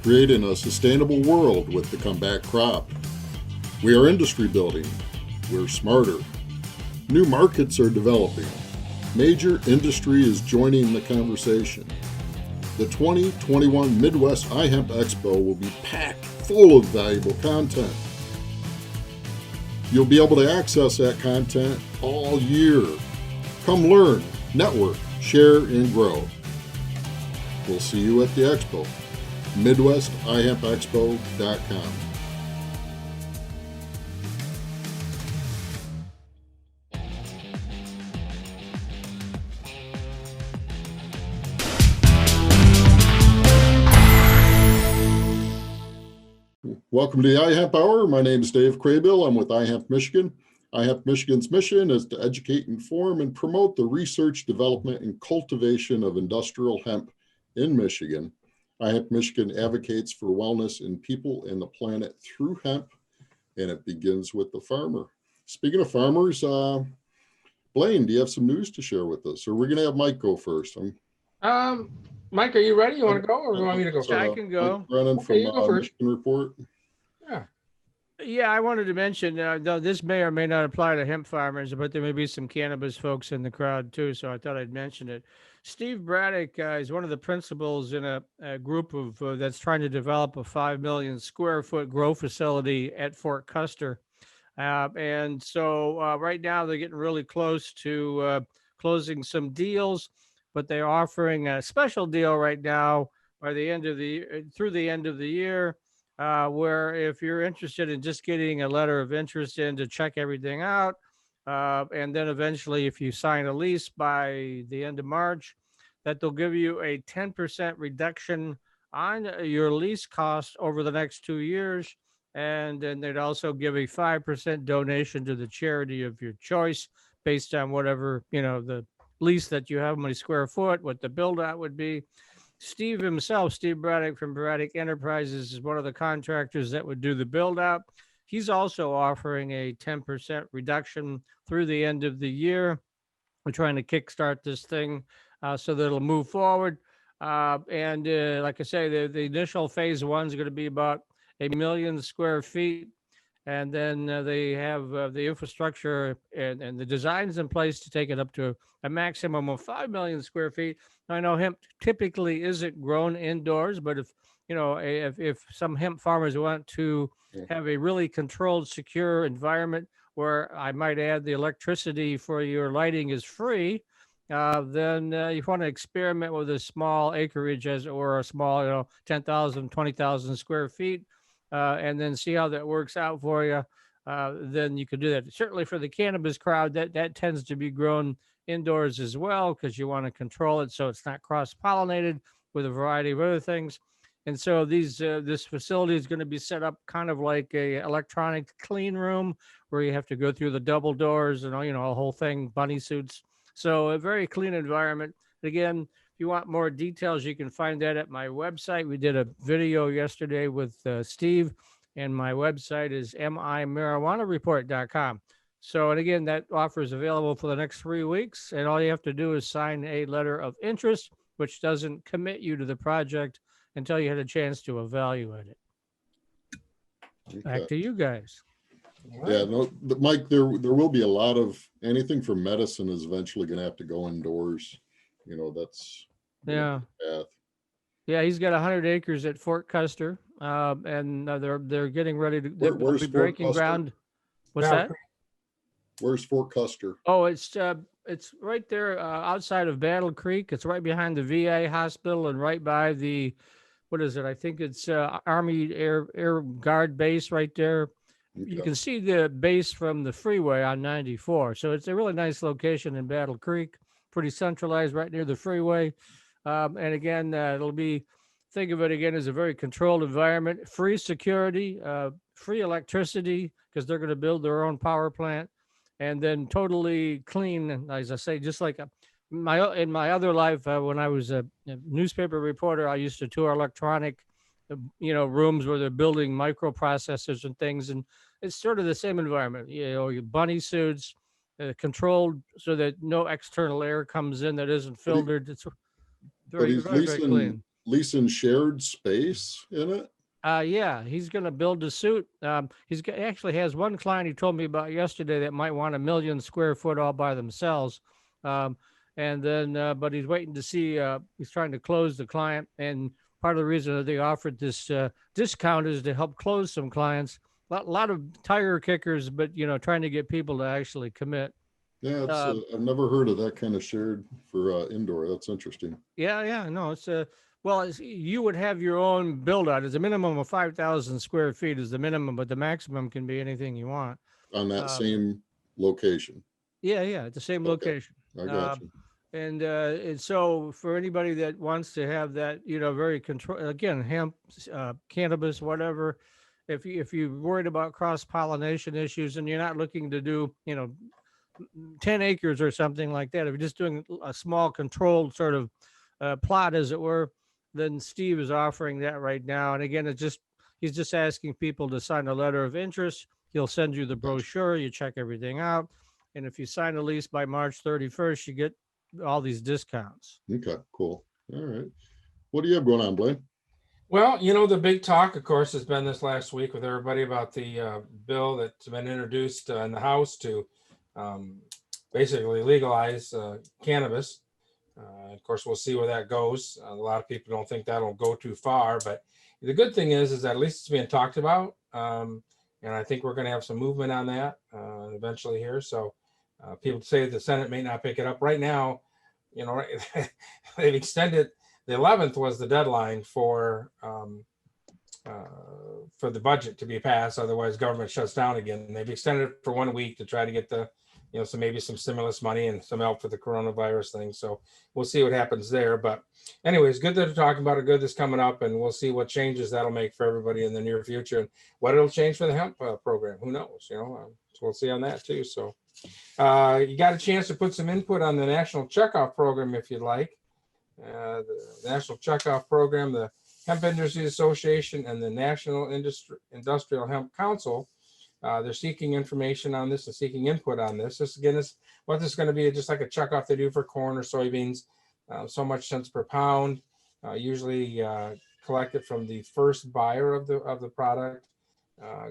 creating a sustainable world with the comeback crop. We are industry building. We're smarter. New markets are developing. Major industry is joining the conversation. The 2021 Midwest iHemp Expo will be packed full of valuable content. You'll be able to access that content all year. Come learn, network, share, and grow. We'll see you at the expo. MidwestIHempExpo.com. Welcome to the iHemp Hour. My name is Dave Craybill. I'm with iHemp Michigan. iHemp Michigan's mission is to educate, inform, and promote the research, development, and cultivation of industrial hemp in Michigan. iHemp Michigan advocates for wellness in people and the planet through hemp, and it begins with the farmer. Speaking of farmers, Blaine, do you have some news to share with us? Or we're going to have Mike go first? Mike, are you ready? You want to go, or you want me to go first? I can go. Mike Brennan from Michigan Report. Yeah, I wanted to mention, though this may or may not apply to hemp farmers, but there may be some cannabis folks in the crowd too, so I thought I'd mention it. Steve Braddock is one of the principals in a group of that's trying to develop a 5 million square foot grow facility at Fort Custer. And so right now they're getting really close to closing some deals, but they're offering a special deal right now by the end of the through the end of the year. Where if you're interested in just getting a letter of interest in to check everything out, and then eventually if you sign a lease by the end of March, that they'll give you a 10% reduction on your lease cost over the next 2 years. And then they'd also give a 5% donation to the charity of your choice based on whatever, the lease that you have, how many square foot, what the build out would be. Steve himself, Steve Braddock from Braddock Enterprises, is one of the contractors that would do the build out. He's also offering a 10% reduction through the end of the year. We're trying to kickstart this thing so that it'll move forward. And like I say, the initial phase one is going to be about 1 million square feet. And then they have the infrastructure and the designs in place to take it up to a maximum of 5 million square feet. I know hemp typically isn't grown indoors, but if some hemp farmers want to have a really controlled, secure environment where I might add the electricity for your lighting is free, then you want to experiment with a small acreage or a small, 10,000, 20,000 square feet. And then see how that works out for you, then you could do that. Certainly for the cannabis crowd, that tends to be grown indoors as well because you want to control it so it's not cross-pollinated with a variety of other things. And so this facility is going to be set up kind of like a electronic clean room where you have to go through the double doors and a whole thing, bunny suits. So a very clean environment. Again, if you want more details, you can find that at my website. We did a video yesterday with Steve, and my website is mimarijuanareport.com. So, and again, that offer is available for the next 3 weeks, and all you have to do is sign a letter of interest, which doesn't commit you to the project until you had a chance to evaluate it. Okay. Back to you guys. Yeah, no, but Mike, there will be a lot of anything for medicine is eventually going to have to go indoors. That's path. Yeah, he's got 100 acres at Fort Custer, and they're getting ready to where's be breaking ground. What's that? Where's Fort Custer? Oh, it's right there outside of Battle Creek. It's right behind the VA hospital and right by the, what is it? I think it's Army Air Guard base right there. Okay. You can see the base from the freeway on 94. So it's a really nice location in Battle Creek. Pretty centralized right near the freeway. And again, it'll be, think of it again as a very controlled environment, free security, free electricity, because they're going to build their own power plant, and then totally clean, as I say, just like in my other life, when I was a newspaper reporter, I used to tour electronic, rooms where they're building microprocessors and things. And it's sort of the same environment, your bunny suits, controlled so that no external air comes in that isn't filtered. It's very, very clean. leasing shared space in it? Yeah, he's going to build a suit. Actually has one client he told me about yesterday that might want 1,000,000 square foot all by themselves. And then, but he's waiting to see, he's trying to close the client. And part of the reason that they offered this discount is to help close some clients. A lot of tire kickers, but, trying to get people to actually commit. Yeah, I've never heard of that kind of shared for indoor. That's interesting. Yeah, no, you would have your own build out. It's a minimum of 5,000 square feet is the minimum, but the maximum can be anything you want. On that same location. Yeah, at the same location. I got you. And so for anybody that wants to have that, very control, again, hemp, cannabis, whatever, if you're worried about cross pollination issues and you're not looking to do, 10 acres or something like that, if you're just doing a small controlled sort of plot, as it were, then Steve is offering that right now. And again, he's just asking people to sign a letter of interest. He'll send you the brochure. You check everything out. And if you sign a lease by March 31st, you get all these discounts. Okay, cool. All right. What do you have going on, Blaine? Well, the big talk, of course, has been this last week with everybody about the bill that's been introduced in the House to basically legalize cannabis. Of course, we'll see where that goes. A lot of people don't think that'll go too far, but the good thing is that at least it's being talked about. And I think we're going to have some movement on that eventually here. So people say the Senate may not pick it up right now. They've extended. The 11th was the deadline for the budget to be passed. Otherwise, government shuts down again. They've extended it for 1 week to try to get maybe some stimulus money and some help for the coronavirus thing. So we'll see what happens there. But anyways, good that they're talking about it. Good that's coming up, and we'll see what changes that'll make for everybody in the near future and what it'll change for the hemp program. Who knows? So we'll see on that too. So you got a chance to put some input on the National Checkoff Program if you'd like. The National Checkoff Program, the Hemp Industry Association, and the National Industrial Hemp Council. They're seeking information on this and seeking input on this. This again is what this is going to be, just like a checkoff they do for corn or soybeans. So much cents per pound, usually collected from the first buyer of the product,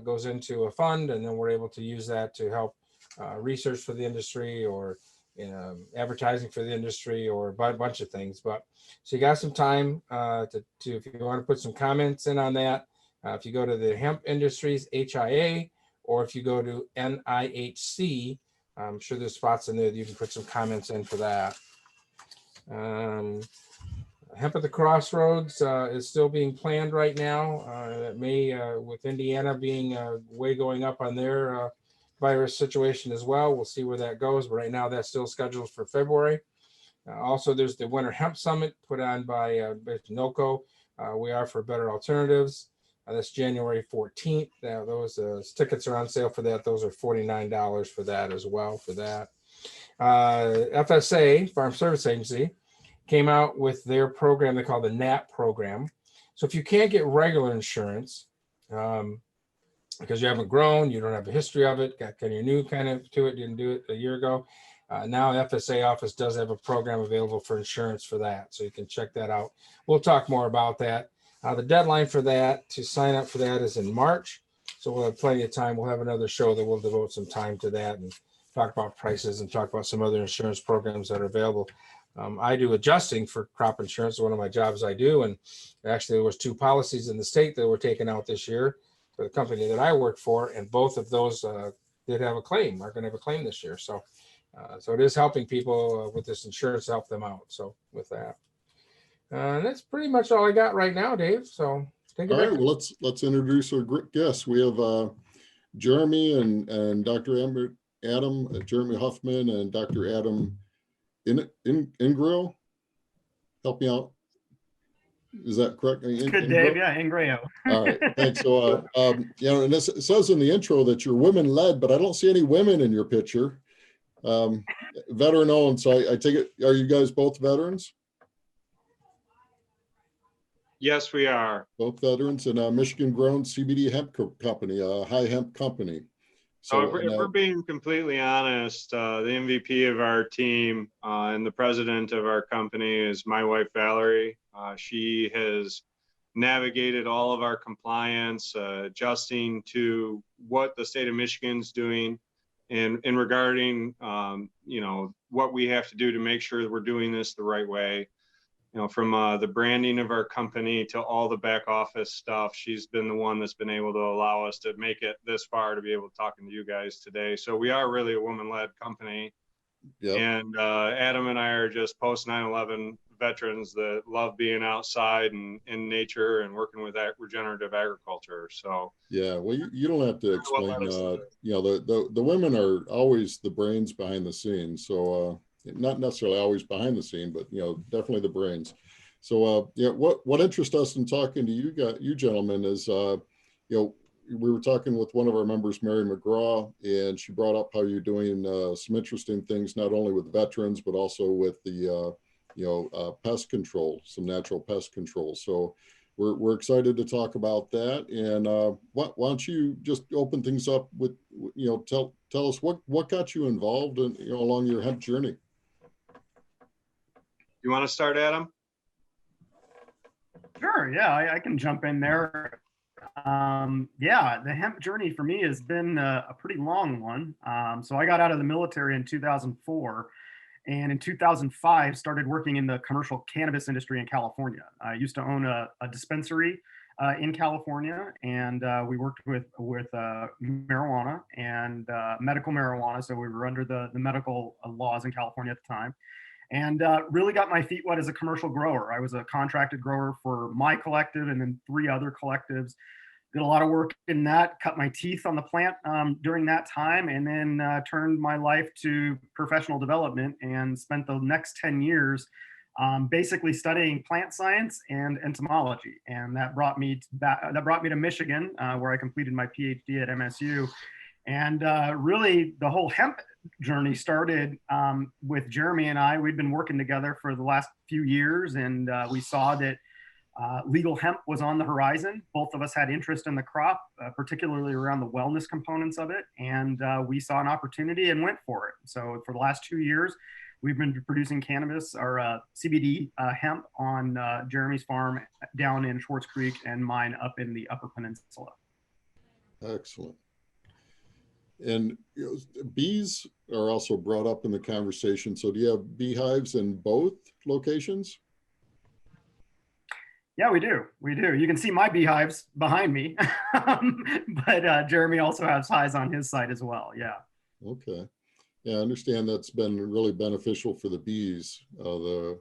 goes into a fund, and then we're able to use that to help research for the industry or advertising for the industry or a bunch of things. But so you got some time to if you want to put some comments in on that. If you go to the Hemp Industries HIA, or if you go to NIHC, I'm sure there's spots in there that you can put some comments in for that. Hemp at the Crossroads is still being planned right now. That may, with Indiana being way going up on their virus situation as well. We'll see where that goes. But right now, that's still scheduled for February. Also, there's the Winter Hemp Summit put on by NOCO. We Are for Better Alternatives. That's January 14th. Those tickets are on sale for that. Those are $49 for that as well for that. FSA, Farm Service Agency, came out with their program they call the NAP program. So if you can't get regular insurance because you haven't grown, you don't have a history of it, you're new kind of to it, didn't do it a year ago, now FSA office does have a program available for insurance for that. So you can check that out. We'll talk more about that. The deadline for that, to sign up for that, is in March. So we'll have plenty of time. We'll have another show that we'll devote some time to that and talk about prices and talk about some other insurance programs that are available. I do adjusting for crop insurance, one of my jobs I do. And actually there was 2 policies in the state that were taken out this year for the company that I work for. And both of those did have a claim, are going to have a claim this year. So it is helping people with this insurance to help them out. So with that. That's pretty much all I got right now, Dave. So take it All back. right, well, let's introduce our guests. We have Jeremy and Dr. Adam, Jeremy Huffman and Dr. Adam Ingrao. Help me out. Is that correct? Good, Dave. Yeah, Ingrao. All right, thanks. So, and it says in the intro that you're women-led, but I don't see any women in your picture. Veteran-owned, so I take it, are you guys both veterans? Yes, we are. Both veterans, and Michigan-grown CBD Hemp Company, HI Hemp Company. So So if we're being completely honest, the MVP of our team and the president of our company is my wife, Valerie. She has navigated all of our compliance, adjusting to what the state of Michigan's doing and regarding, you know, what we have to do to make sure that we're doing this the right way. You know, from the branding of our company to all the back office stuff, she's been the one that's been able to allow us to make it this far to be able to talking to you guys today. So we are really a woman-led company. yep. And Adam and I are just post 9/11 veterans that love being outside and in nature and working with regenerative agriculture. So Yeah, well, you don't have to What explain. led us to this. You know, the women are always the brains behind the scenes. So not necessarily always behind the scene, but you know, definitely the brains. So yeah, what interests us in talking to you gentlemen is you know, we were talking with one of our members, Mary McGraw, and she brought up how you're doing some interesting things, not only with veterans but also with the you know, pest control, some natural pest control. So we're excited to talk about that. And why don't you just open things up with, you know, tell us what got you involved in, you know, along your hemp journey. You want to start, Adam? Sure, yeah, I can jump in there. Yeah, the hemp journey for me has been a pretty long one. So I got out of the military in 2004, and in 2005 started working in the commercial cannabis industry in California. I used to own a dispensary in California, and we worked with marijuana and medical marijuana. So we were under the medical laws in California at the time, and really got my feet wet as a commercial grower. I was a contracted grower for my collective and then 3 other collectives. Did a lot of work in that, cut my teeth on the plant during that time, and then turned my life to professional development and spent the next 10 years basically studying plant science and entomology. And that brought me to Michigan, where I completed my PhD at MSU. And really, the whole hemp journey started with Jeremy and I. We'd been working together for the last few years, and we saw that legal hemp was on the horizon. Both of us had interest in the crop, particularly around the wellness components of it, and we saw an opportunity and went for it. So for the last 2 years, we've been producing cannabis, or CBD hemp, on Jeremy's farm down in Schwartz Creek and mine up in the Upper Peninsula. Excellent. And you know, bees are also brought up in the conversation. So do you have beehives in both locations? Yeah, we do. We do. You can see my beehives behind me, but Jeremy also has hives on his side as well. Yeah. Okay. Yeah, I understand that's been really beneficial for the bees. You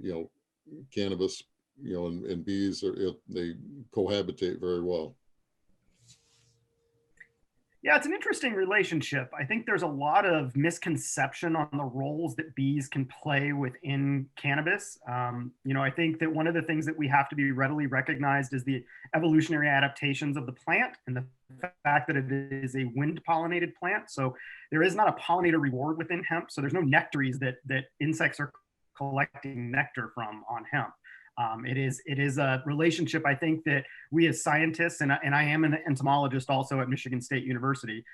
know, cannabis, you know, and bees they cohabitate very well. Yeah, it's an interesting relationship. I think there's a lot of misconception on the roles that bees can play within cannabis. You know, I think that one of the things that we have to be readily recognized is the evolutionary adaptations of the plant and the fact that it is a wind pollinated plant. So there is not a pollinator reward within hemp. So there's no nectaries that insects are collecting nectar from on hemp. It is a relationship, I think, that we as scientists, and I am an entomologist also at Michigan State University,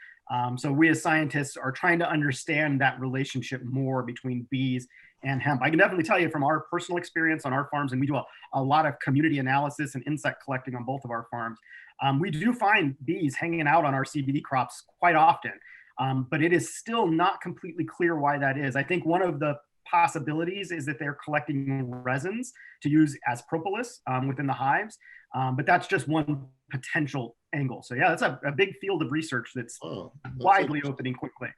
so we as scientists are trying to understand that relationship more between bees and hemp. I can definitely tell you from our personal experience on our farms, and we do a lot of community analysis and insect collecting on both of our farms, we do find bees hanging out on our CBD crops quite often, but it is still not completely clear why that is. I think one of the possibilities is that they're collecting resins to use as propolis within the hives, but that's just one potential angle. So yeah, that's a big field of research that's widely opening quickly.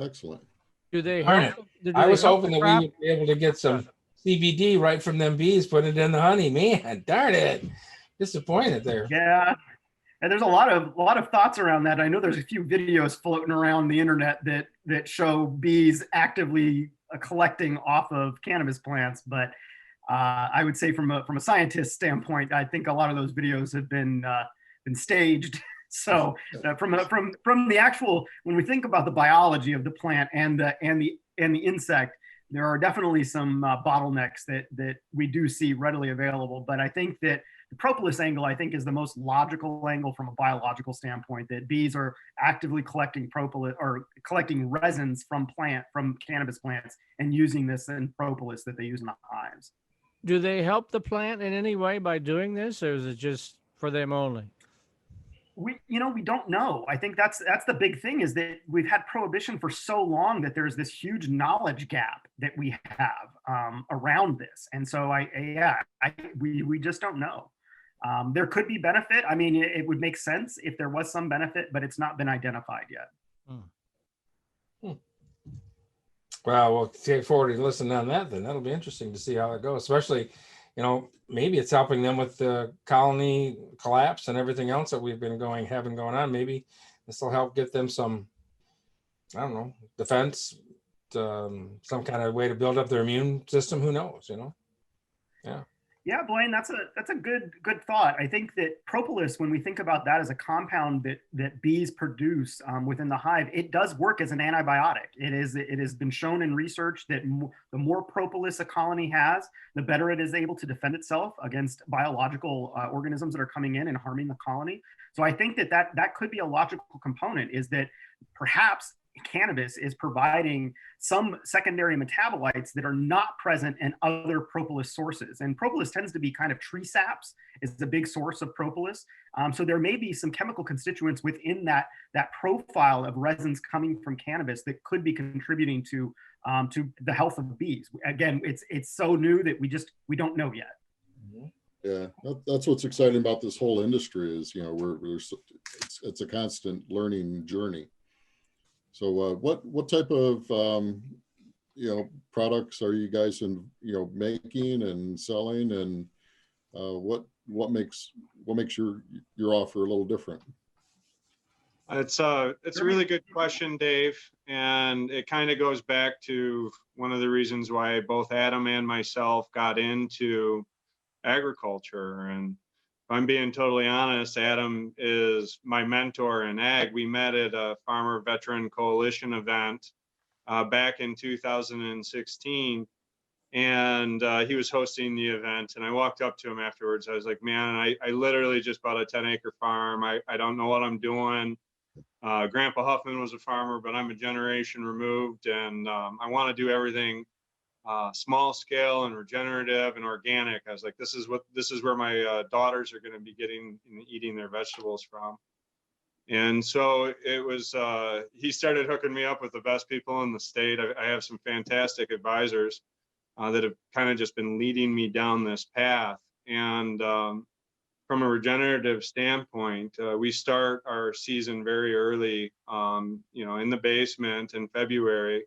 Excellent. Do they Darn help? I was hoping that we would be able to get some CBD right from them bees, put it in the honey. Man, darn it. Disappointed there. Yeah. And there's a lot of thoughts around that. I know there's a few videos floating around the internet that show bees actively collecting off of cannabis plants, but I would say from a scientist standpoint, I think a lot of those videos have been staged. So from the actual, when we think about the biology of the plant and the insect, there are definitely some bottlenecks that we do see readily available. But I think that the propolis angle, I think, is the most logical angle from a biological standpoint, that bees are actively collecting propolis or collecting resins from cannabis plants and using this in propolis that they use in the hives. Do they help the plant in any way by doing this, or is it just for them only? We don't know. I think that's the big thing, is that we've had prohibition for so long that there's this huge knowledge gap that we have around this. And so we just don't know. There could be benefit. I mean, it would make sense if there was some benefit, but it's not been identified yet. Well, we'll take forward and listen on that then. That'll be interesting to see how it goes, especially, maybe it's helping them with the colony collapse and everything else that we've been having going on. Maybe this will help get them some, I don't know, defense, some kind of way to build up their immune system. Who knows, Yeah. Yeah, Blaine, that's a good thought. I think that propolis, when we think about that as a compound that bees produce within the hive, it does work as an antibiotic. It has been shown in research that the more propolis a colony has, the better it is able to defend itself against biological organisms that are coming in and harming the colony. So I think that could be a logical component, is that perhaps cannabis is providing some secondary metabolites that are not present in other propolis sources. And propolis tends to be kind of tree saps is the big source of propolis. So there may be some chemical constituents within that profile of resins coming from cannabis that could be contributing to the health of bees. Again, it's so new that we don't know yet. Yeah, that's what's exciting about this whole industry is, it's a constant learning journey. So what type of products are you guys making and selling, and what makes your offer a little different? It's a really good question, Dave, and it kind of goes back to one of the reasons why both Adam and myself got into agriculture. And if I'm being totally honest, Adam is my mentor in ag. We met at a Farmer Veteran Coalition event back in 2016, and he was hosting the event. And I walked up to him afterwards. I was like, man, I literally just bought a 10-acre farm. I don't know what I'm doing. Grandpa Huffman was a farmer, but I'm a generation removed, and I want to do everything small scale and regenerative and organic. I was like, this is where my daughters are going to be getting and eating their vegetables from. And so it was, he started hooking me up with the best people in the state. I have some fantastic advisors that have kind of just been leading me down this path. And from a regenerative standpoint, we start our season very early, in the basement in February.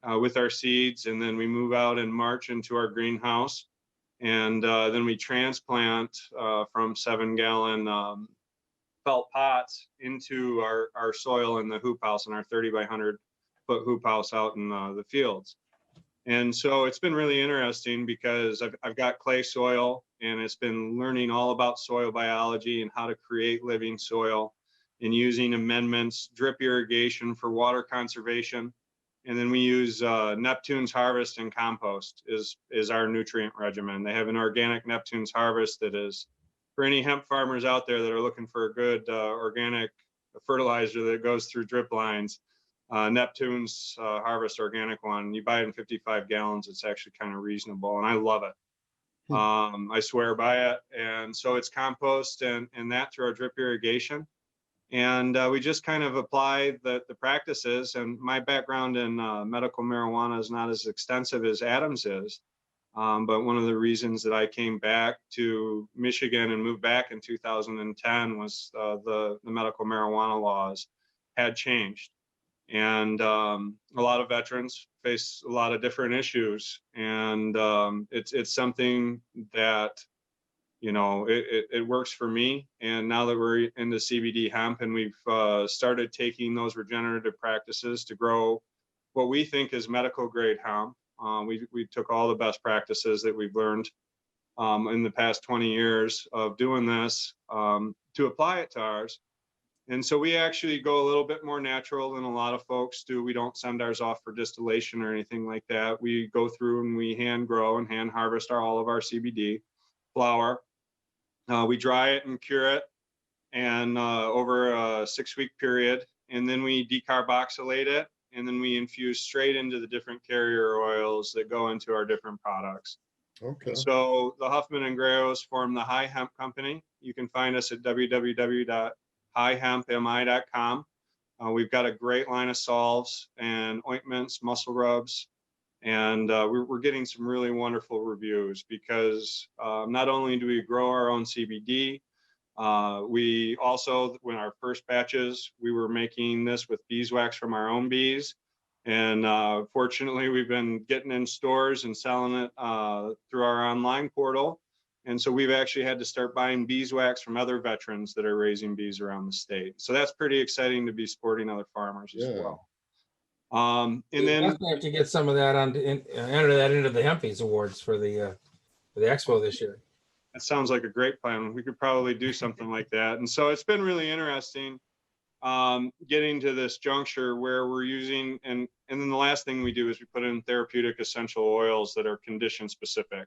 With our seeds, and then we move out in March into our greenhouse, and then we transplant from 7-gallon felt pots into our soil in the hoop house, in our 30 by 100 foot hoop house out in the fields. And so it's been really interesting because I've got clay soil, and it's been learning all about soil biology and how to create living soil, and using amendments, drip irrigation for water conservation. And then we use Neptune's Harvest and compost is our nutrient regimen. They have an organic Neptune's Harvest that is for any hemp farmers out there that are looking for a good organic fertilizer that goes through drip lines. Neptune's Harvest organic one, you buy it in 55 gallons. It's actually kind of reasonable, and I love it. I swear by it. And so it's compost and that through our drip irrigation. And we just kind of apply the practices. And my background in medical marijuana is not as extensive as Adam's is. But one of the reasons that I came back to Michigan and moved back in 2010 was the medical marijuana laws had changed. And a lot of veterans face a lot of different issues. And it's something that it works for me. And now that we're into CBD hemp, and we've started taking those regenerative practices to grow what we think is medical grade hemp, we took all the best practices that we've learned in the past 20 years of doing this to apply it to ours. And so we actually go a little bit more natural than a lot of folks do. We don't send ours off for distillation or anything like that. We go through and we hand grow and hand harvest all of our CBD flower. We dry it and cure it and over a 6-week period. And then we decarboxylate it. And then we infuse straight into the different carrier oils that go into our different products. Okay. So the Huffman and Ingraos form the HI Hemp Company. You can find us at www.ihempmichigan.com. We've got a great line of salves and ointments, muscle rubs, and we're getting some really wonderful reviews because not only do we grow our own CBD, we also, when our first batches, we were making this with beeswax from our own bees. And fortunately, we've been getting in stores and selling it through our online portal. And so we've actually had to start buying beeswax from other veterans that are raising bees around the state. So that's pretty exciting to be supporting other farmers as well. And then definitely have to get some of that on enter that into the Hempies Awards for the expo this year. that sounds like a great plan. We could probably do something like that. And so it's been really interesting getting to this juncture where we're using, and then the last thing we do is we put in therapeutic essential oils that are condition specific.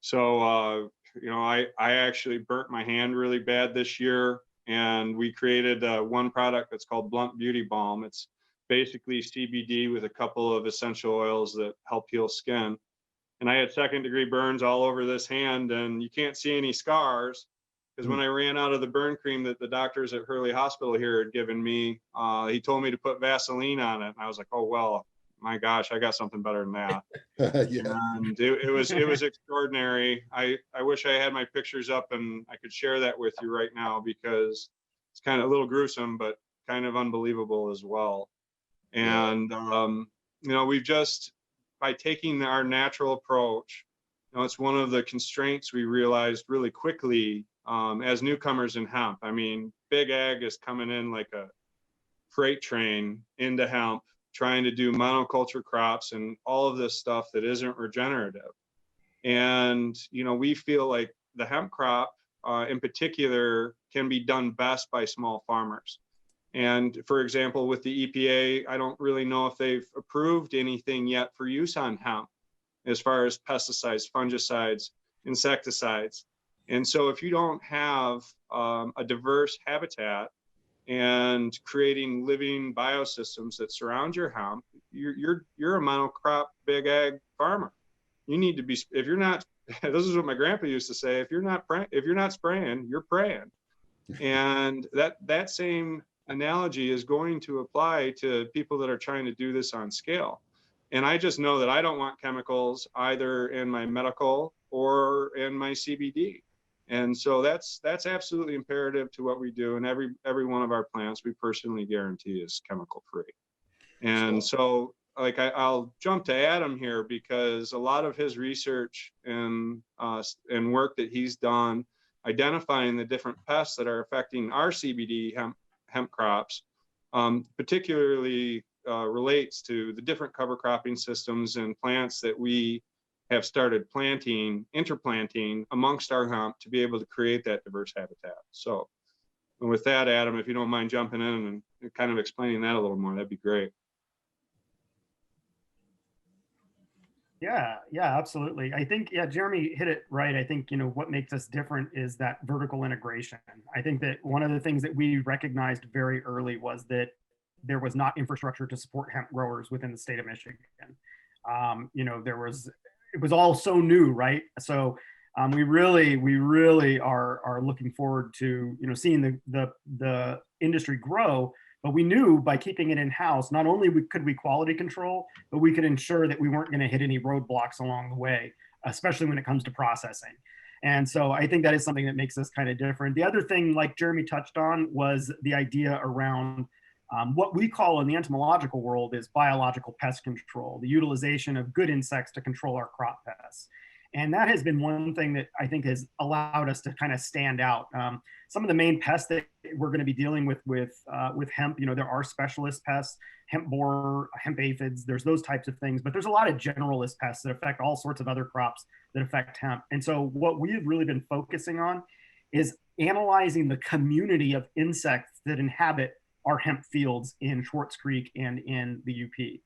So, I actually burnt my hand really bad this year, and we created one product that's called Blunt Beauty Balm. It's basically CBD with a couple of essential oils that help heal skin. And I had 2nd-degree burns all over this hand, and you can't see any scars because when I ran out of the burn cream that the doctors at Hurley Hospital here had given me, he told me to put Vaseline on it. And I was like, oh, well, my gosh, I got something better than that. Yeah. And it was extraordinary. I wish I had my pictures up and I could share that with you right now because it's kind of a little gruesome, but kind of unbelievable as well. And, we've just, by taking our natural approach, it's one of the constraints we realized really quickly as newcomers in hemp. I mean, big ag is coming in like a freight train into hemp, trying to do monoculture crops and all of this stuff that isn't regenerative. And, we feel like the hemp crop in particular can be done best by small farmers. And for example, with the EPA, I don't really know if they've approved anything yet for use on hemp as far as pesticides, fungicides, insecticides. And so if you don't have a diverse habitat and creating living biosystems that surround your hemp, you're a monocrop big ag farmer. You need to be, if you're not, this is what my grandpa used to say, if you're not spraying, you're praying. And that same analogy is going to apply to people that are trying to do this on scale. And I just know that I don't want chemicals either in my medical or in my CBD. And so that's absolutely imperative to what we do. And every one of our plants we personally guarantee is chemical free. And so like I'll jump to Adam here because a lot of his research and work that he's done identifying the different pests that are affecting our CBD hemp crops, particularly relates to the different cover cropping systems and plants that we have started interplanting amongst our hemp to be able to create that diverse habitat. So, and with that, Adam, if you don't mind jumping in and kind of explaining that a little more, that'd be great. Yeah, absolutely. I think, Jeremy hit it right. I think, what makes us different is that vertical integration. I think that one of the things that we recognized very early was that there was not infrastructure to support hemp growers within the state of Michigan. It was all so new, right? So we really are looking forward to, seeing the industry grow. But we knew by keeping it in-house, not only could we quality control, but we could ensure that we weren't going to hit any roadblocks along the way, especially when it comes to processing. And so I think that is something that makes us kind of different. The other thing, like Jeremy touched on, was the idea around what we call in the entomological world is biological pest control, the utilization of good insects to control our crop pests. And that has been one thing that I think has allowed us to kind of stand out. Some of the main pests that we're going to be dealing with hemp, there are specialist pests, hemp borer, hemp aphids, there's those types of things, but there's a lot of generalist pests that affect all sorts of other crops that affect hemp. And so what we've really been focusing on is analyzing the community of insects that inhabit our hemp fields in Schwartz Creek and in the UP.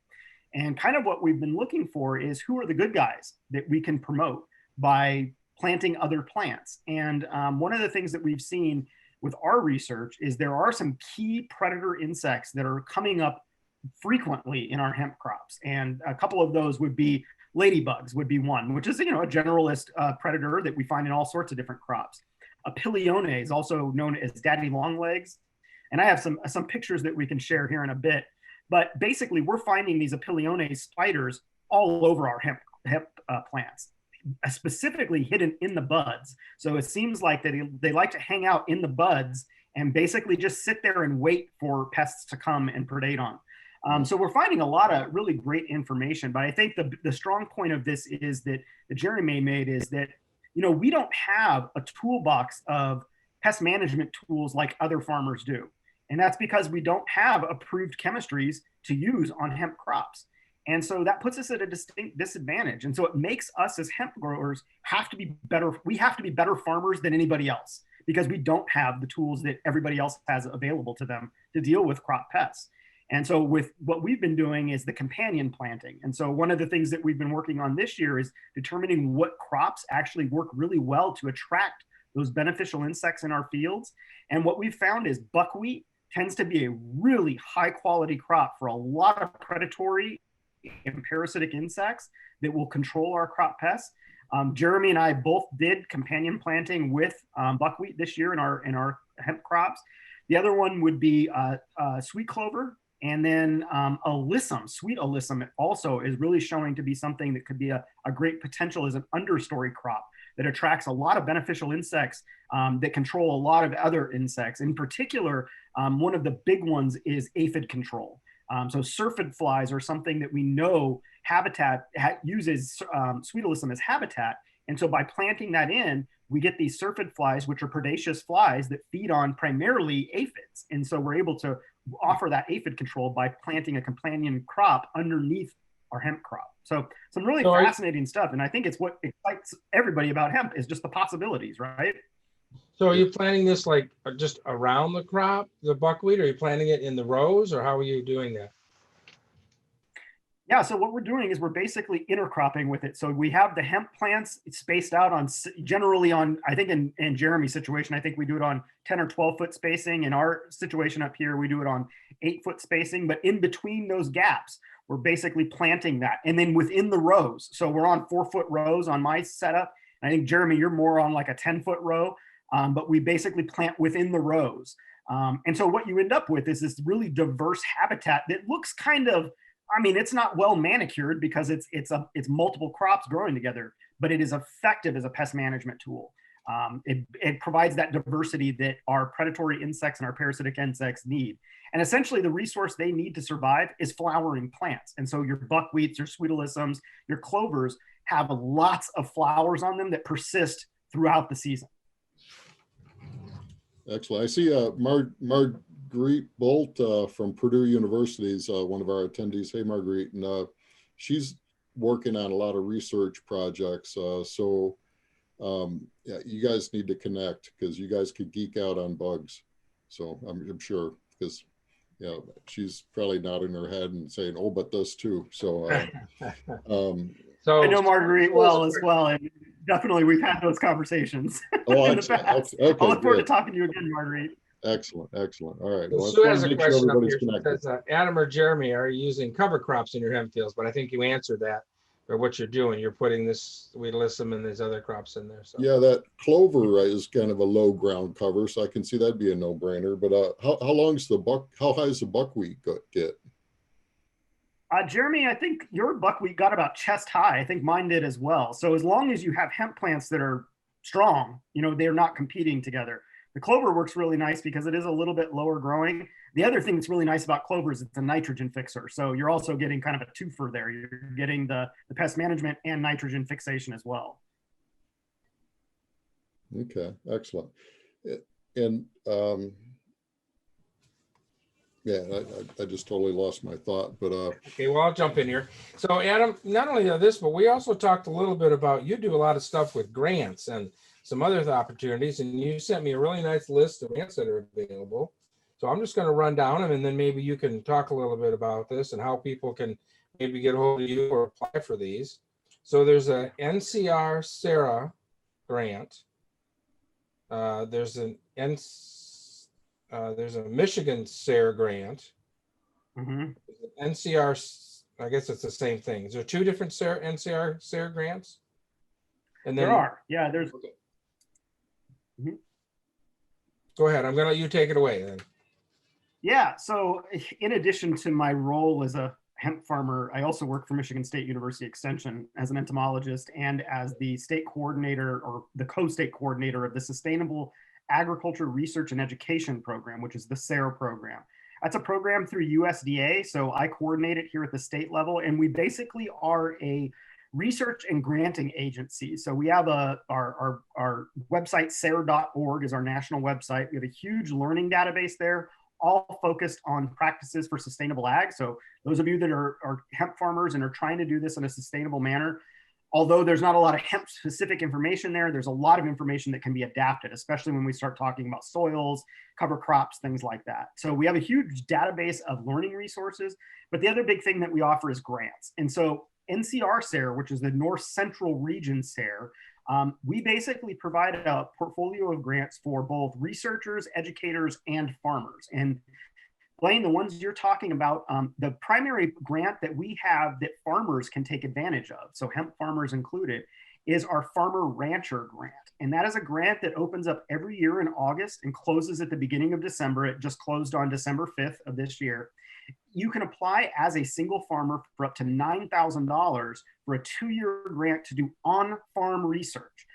And kind of what we've been looking for is who are the good guys that we can promote by planting other plants. And one of the things that we've seen with our research is there are some key predator insects that are coming up frequently in our hemp crops. And a couple of those would be ladybugs would be one, which is, a generalist predator that we find in all sorts of different crops. Apiliones, also known as daddy longlegs. And I have some pictures that we can share here in a bit. But basically, we're finding these Apiliones spiders all over our hemp plants, specifically hidden in the buds. So it seems like that they like to hang out in the buds and basically just sit there and wait for pests to come and predate on. So we're finding a lot of really great information. But I think the strong point of this is that Jeremy made is that, we don't have a toolbox of pest management tools like other farmers do. And that's because we don't have approved chemistries to use on hemp crops. And so that puts us at a distinct disadvantage. And so it makes us as hemp growers have to be better. We have to be better farmers than anybody else because we don't have the tools that everybody else has available to them to deal with crop pests. And so with what we've been doing is the companion planting. And so one of the things that we've been working on this year is determining what crops actually work really well to attract those beneficial insects in our fields. And what we've found is buckwheat tends to be a really high quality crop for a lot of predatory and parasitic insects that will control our crop pests. Jeremy and I both did companion planting with buckwheat this year in our hemp crops. The other one would be sweet clover, and then alyssum. Sweet alyssum also is really showing to be something that could be a great potential as an understory crop that attracts a lot of beneficial insects that control a lot of other insects. In particular, one of the big ones is aphid control. So syrphid flies are something that we know uses sweet alyssum as habitat. And so by planting that in, we get these syrphid flies, which are predaceous flies that feed on primarily aphids. And so we're able to offer that aphid control by planting a companion crop underneath our hemp crop. So some really fascinating stuff. And I think it's what excites everybody about hemp is just the possibilities, right? So are you planting this like just around the crop, the buckwheat? Or are you planting it in the rows, or how are you doing that? Yeah, so what we're doing is we're basically intercropping with it. So we have the hemp plants spaced out on generally on, I think in Jeremy's situation, I think we do it on 10 or 12 foot spacing. In our situation up here, we do it on 8 foot spacing, but in between those gaps, we're basically planting that. And then within the rows, so we're on 4 foot rows on my setup. And I think Jeremy, you're more on like a 10 foot row, but we basically plant within the rows. And so what you end up with is this really diverse habitat that looks kind of, it's not well manicured because it's multiple crops growing together, but it is effective as a pest management tool. It provides that diversity that our predatory insects and our parasitic insects need. And essentially the resource they need to survive is flowering plants. And so your buckwheats, your sweet alyssums, your clovers have lots of flowers on them that persist throughout the season. Excellent. I see Marguerite Bolt from Purdue University is one of our attendees. Hey, Marguerite. And she's working on a lot of research projects. Yeah, you guys need to connect because you guys could geek out on bugs. So I'm sure because she's probably nodding her head and saying, "Oh, but this too." So, so I know Marguerite well as well, and definitely we've had those conversations in the past. Okay, I look forward to talking to you again, Marguerite. Excellent. All right. Well, Sue has a question up here. She says, Adam or Jeremy, are you using cover crops in your hemp fields? But I think you answered that. Or what you're doing, you're putting this sweet alyssum and these other crops in there. So yeah, that clover is kind of a low ground cover, so I can see that'd be a no-brainer. But how high is the buckwheat get? Jeremy, I think your buckwheat got about chest high. I think mine did as well. So as long as you have hemp plants that are strong, they're not competing together. The clover works really nice because it is a little bit lower growing. The other thing that's really nice about clover is it's a nitrogen fixer. So you're also getting kind of a twofer there. You're getting the pest management and nitrogen fixation as well. Okay, excellent. And yeah, I just totally lost my thought, but okay, well, I'll jump in here. So Adam, not only this, but we also talked a little bit about, you do a lot of stuff with grants, and some other opportunities, and you sent me a really nice list of grants that are available. So I'm just going to run down them, and then maybe you can talk a little bit about this and how people can maybe get a hold of you or apply for these. So there's a NCR SARA grant. There's a Michigan SARE grant. NCR, I guess it's the same thing. Is there two different NCR SARE grants? And then There are, yeah, there's. Okay. Go ahead. I'm gonna let you take it away then. Yeah, so in addition to my role as a hemp farmer, I also work for Michigan State University Extension as an entomologist and as the state coordinator or the co-state coordinator of the Sustainable Agriculture Research and Education Program, which is the SARE program. That's a program through USDA, so I coordinate it here at the state level, and we basically are a research and granting agency. So we have our website, SARE.org is our national website. We have a huge learning database there, all focused on practices for sustainable ag. So those of you that are hemp farmers and are trying to do this in a sustainable manner, although there's not a lot of hemp specific information there, there's a lot of information that can be adapted, especially when we start talking about soils, cover crops, things like that. So we have a huge database of learning resources, but the other big thing that we offer is grants. And so NCR SARE, which is the North Central Region SARE, we basically provide a portfolio of grants for both researchers, educators, and farmers. And Blaine, the ones you're talking about, the primary grant that we have that farmers can take advantage of, so hemp farmers included, is our Farmer Rancher Grant. And that is a grant that opens up every year in August and closes at the beginning of December. It just closed on December 5th of this year. You can apply as a single farmer for up to $9,000 for a 2-year grant to do on-farm research.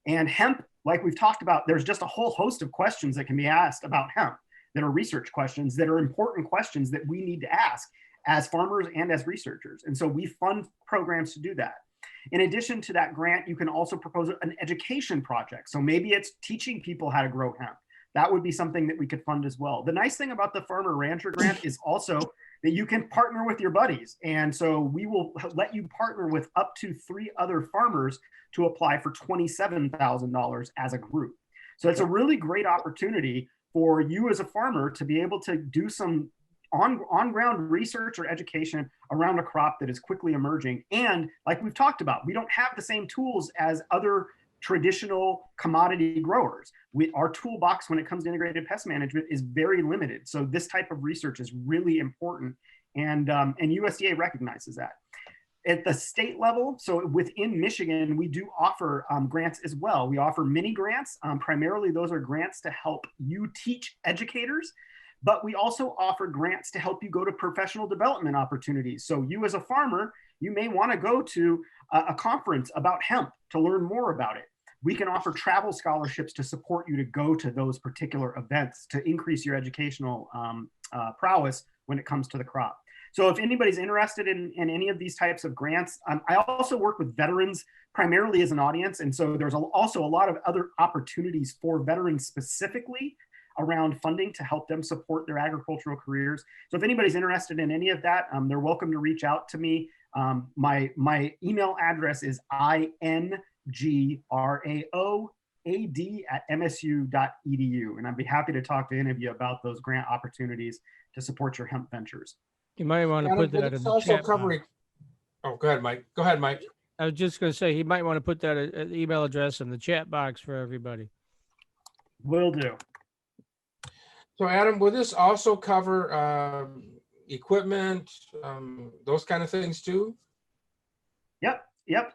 And hemp, like we've talked about, there's just a whole host of questions that can be asked about hemp that are research questions that are important questions that we need to ask as farmers and as researchers. And so we fund programs to do that. In addition to that grant, you can also propose an education project. So maybe it's teaching people how to grow hemp. That would be something that we could fund as well. The nice thing about the Farmer Rancher Grant is also that you can partner with your buddies. And so we will let you partner with up to 3 other farmers to apply for $27,000 as a group. So it's a really great opportunity for you as a farmer to be able to do some on-ground research or education around a crop that is quickly emerging. And like we've talked about, we don't have the same tools as other traditional commodity growers. Our toolbox when it comes to integrated pest management is very limited. So this type of research is really important, and USDA recognizes that. At the state level, so within Michigan, we do offer grants as well. We offer mini grants. Primarily, those are grants to help you teach educators, but we also offer grants to help you go to professional development opportunities. So you as a farmer, you may want to go to a conference about hemp to learn more about it. We can offer travel scholarships to support you to go to those particular events to increase your educational prowess when it comes to the crop. So if anybody's interested in any of these types of grants, I also work with veterans primarily as an audience. And so there's also a lot of other opportunities for veterans specifically around funding to help them support their agricultural careers. So if anybody's interested in any of that, they're welcome to reach out to me. My email address is ingraoad@msu.edu. And I'd be happy to talk to any of you about those grant opportunities to support your hemp ventures. You might want to put that in the chat. Oh, go ahead, Mike. Go ahead, Mike. I was just going to say, he might want to put that email address in the chat box for everybody. Will do. So Adam, will this also cover equipment, those kind of things too? Yep,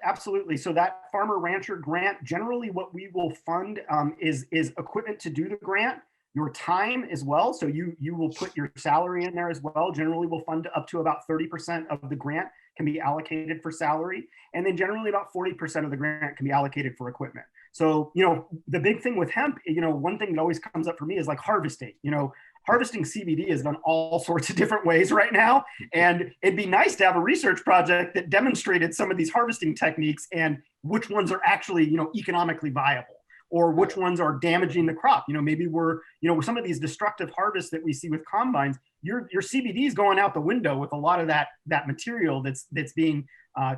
absolutely. So that Farmer Rancher Grant, generally what we will fund is equipment to do the grant, your time as well. So you will put your salary in there as well. Generally we'll fund up to about 30% of the grant can be allocated for salary. And then generally about 40% of the grant can be allocated for equipment. So, the big thing with hemp, one thing that always comes up for me is like harvesting. Harvesting CBD is done all sorts of different ways right now. And it'd be nice to have a research project that demonstrated some of these harvesting techniques and which ones are actually, economically viable, or which ones are damaging the crop. Maybe we're, some of these destructive harvests that we see with combines, your CBD is going out the window with a lot of that material that's being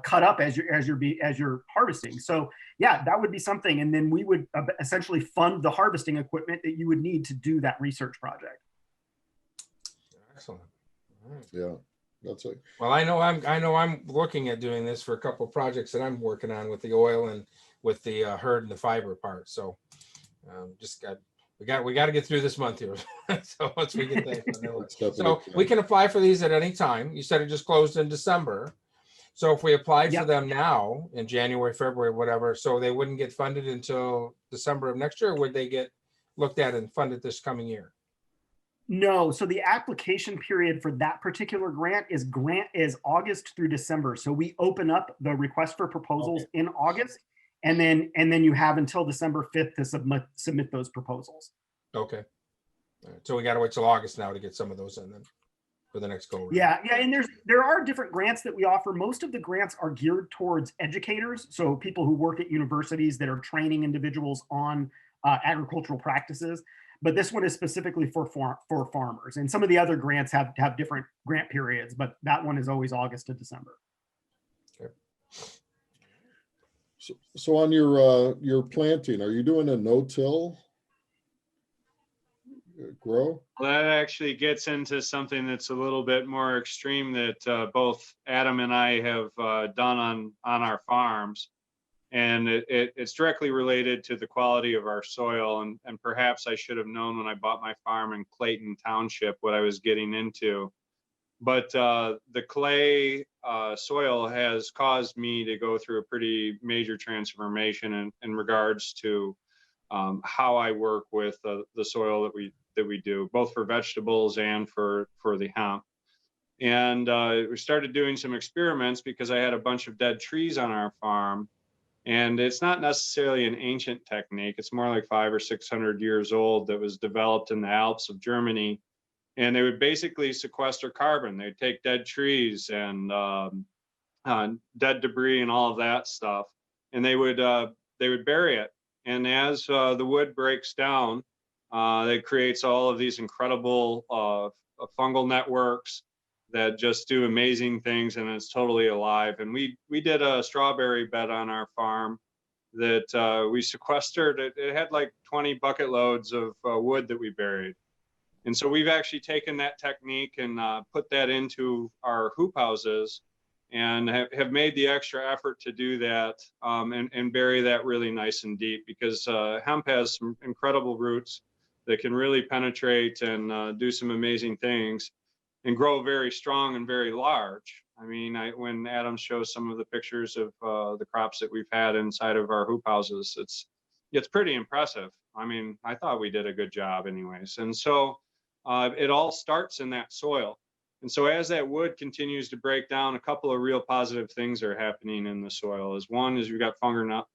cut up as you're harvesting. So yeah, that would be something. And then we would essentially fund the harvesting equipment that you would need to do that research project. Excellent. All right. Yeah, that's it. Well, I know I'm looking at doing this for a couple of projects that I'm working on with the oil and with the herd and the fiber part. So we got to get through this month here. So once we get that, so we can apply for these at any time. You said it just closed in December. So if we applied for them now in January, February, whatever, so they wouldn't get funded until December of next year, or would they get looked at and funded this coming year? No, so the application period for that particular grant is August through December. So we open up the request for proposals in August, and then you have until December 5th to submit those proposals. Okay. All right. So we got to wait till August now to get some of those in then for the next go around. Yeah, and there are different grants that we offer. Most of the grants are geared towards educators, so people who work at universities that are training individuals on agricultural practices. But this one is specifically for farmers. And some of the other grants have different grant periods, but that one is always August to December. Okay. So on your planting, are you doing a no-till grow? Well, that actually gets into something that's a little bit more extreme that both Adam and I have done on our farms. And it's directly related to the quality of our soil. And perhaps I should have known when I bought my farm in Clayton Township what I was getting into. But the clay soil has caused me to go through a pretty major transformation in regards to how I work with the soil that we do, both for vegetables and for the hemp. And we started doing some experiments because I had a bunch of dead trees on our farm. And it's not necessarily an ancient technique. It's more like 500 or 600 years old that was developed in the Alps of Germany. And they would basically sequester carbon. They'd take dead trees and dead debris and all of that stuff, and they would bury it. And as the wood breaks down, it creates all of these incredible fungal networks that just do amazing things, and it's totally alive. And we did a strawberry bed on our farm that we sequestered. It had like 20 bucket loads of wood that we buried. And so we've actually taken that technique and put that into our hoop houses and have made the extra effort to do that and bury that really nice and deep, because hemp has some incredible roots that can really penetrate and do some amazing things and grow very strong and very large. I mean, when Adam shows some of the pictures of the crops that we've had inside of our hoop houses, it's pretty impressive. I mean, I thought we did a good job anyways. And so it all starts in that soil. And so as that wood continues to break down, a couple of real positive things are happening in the soil. One is you've got fungal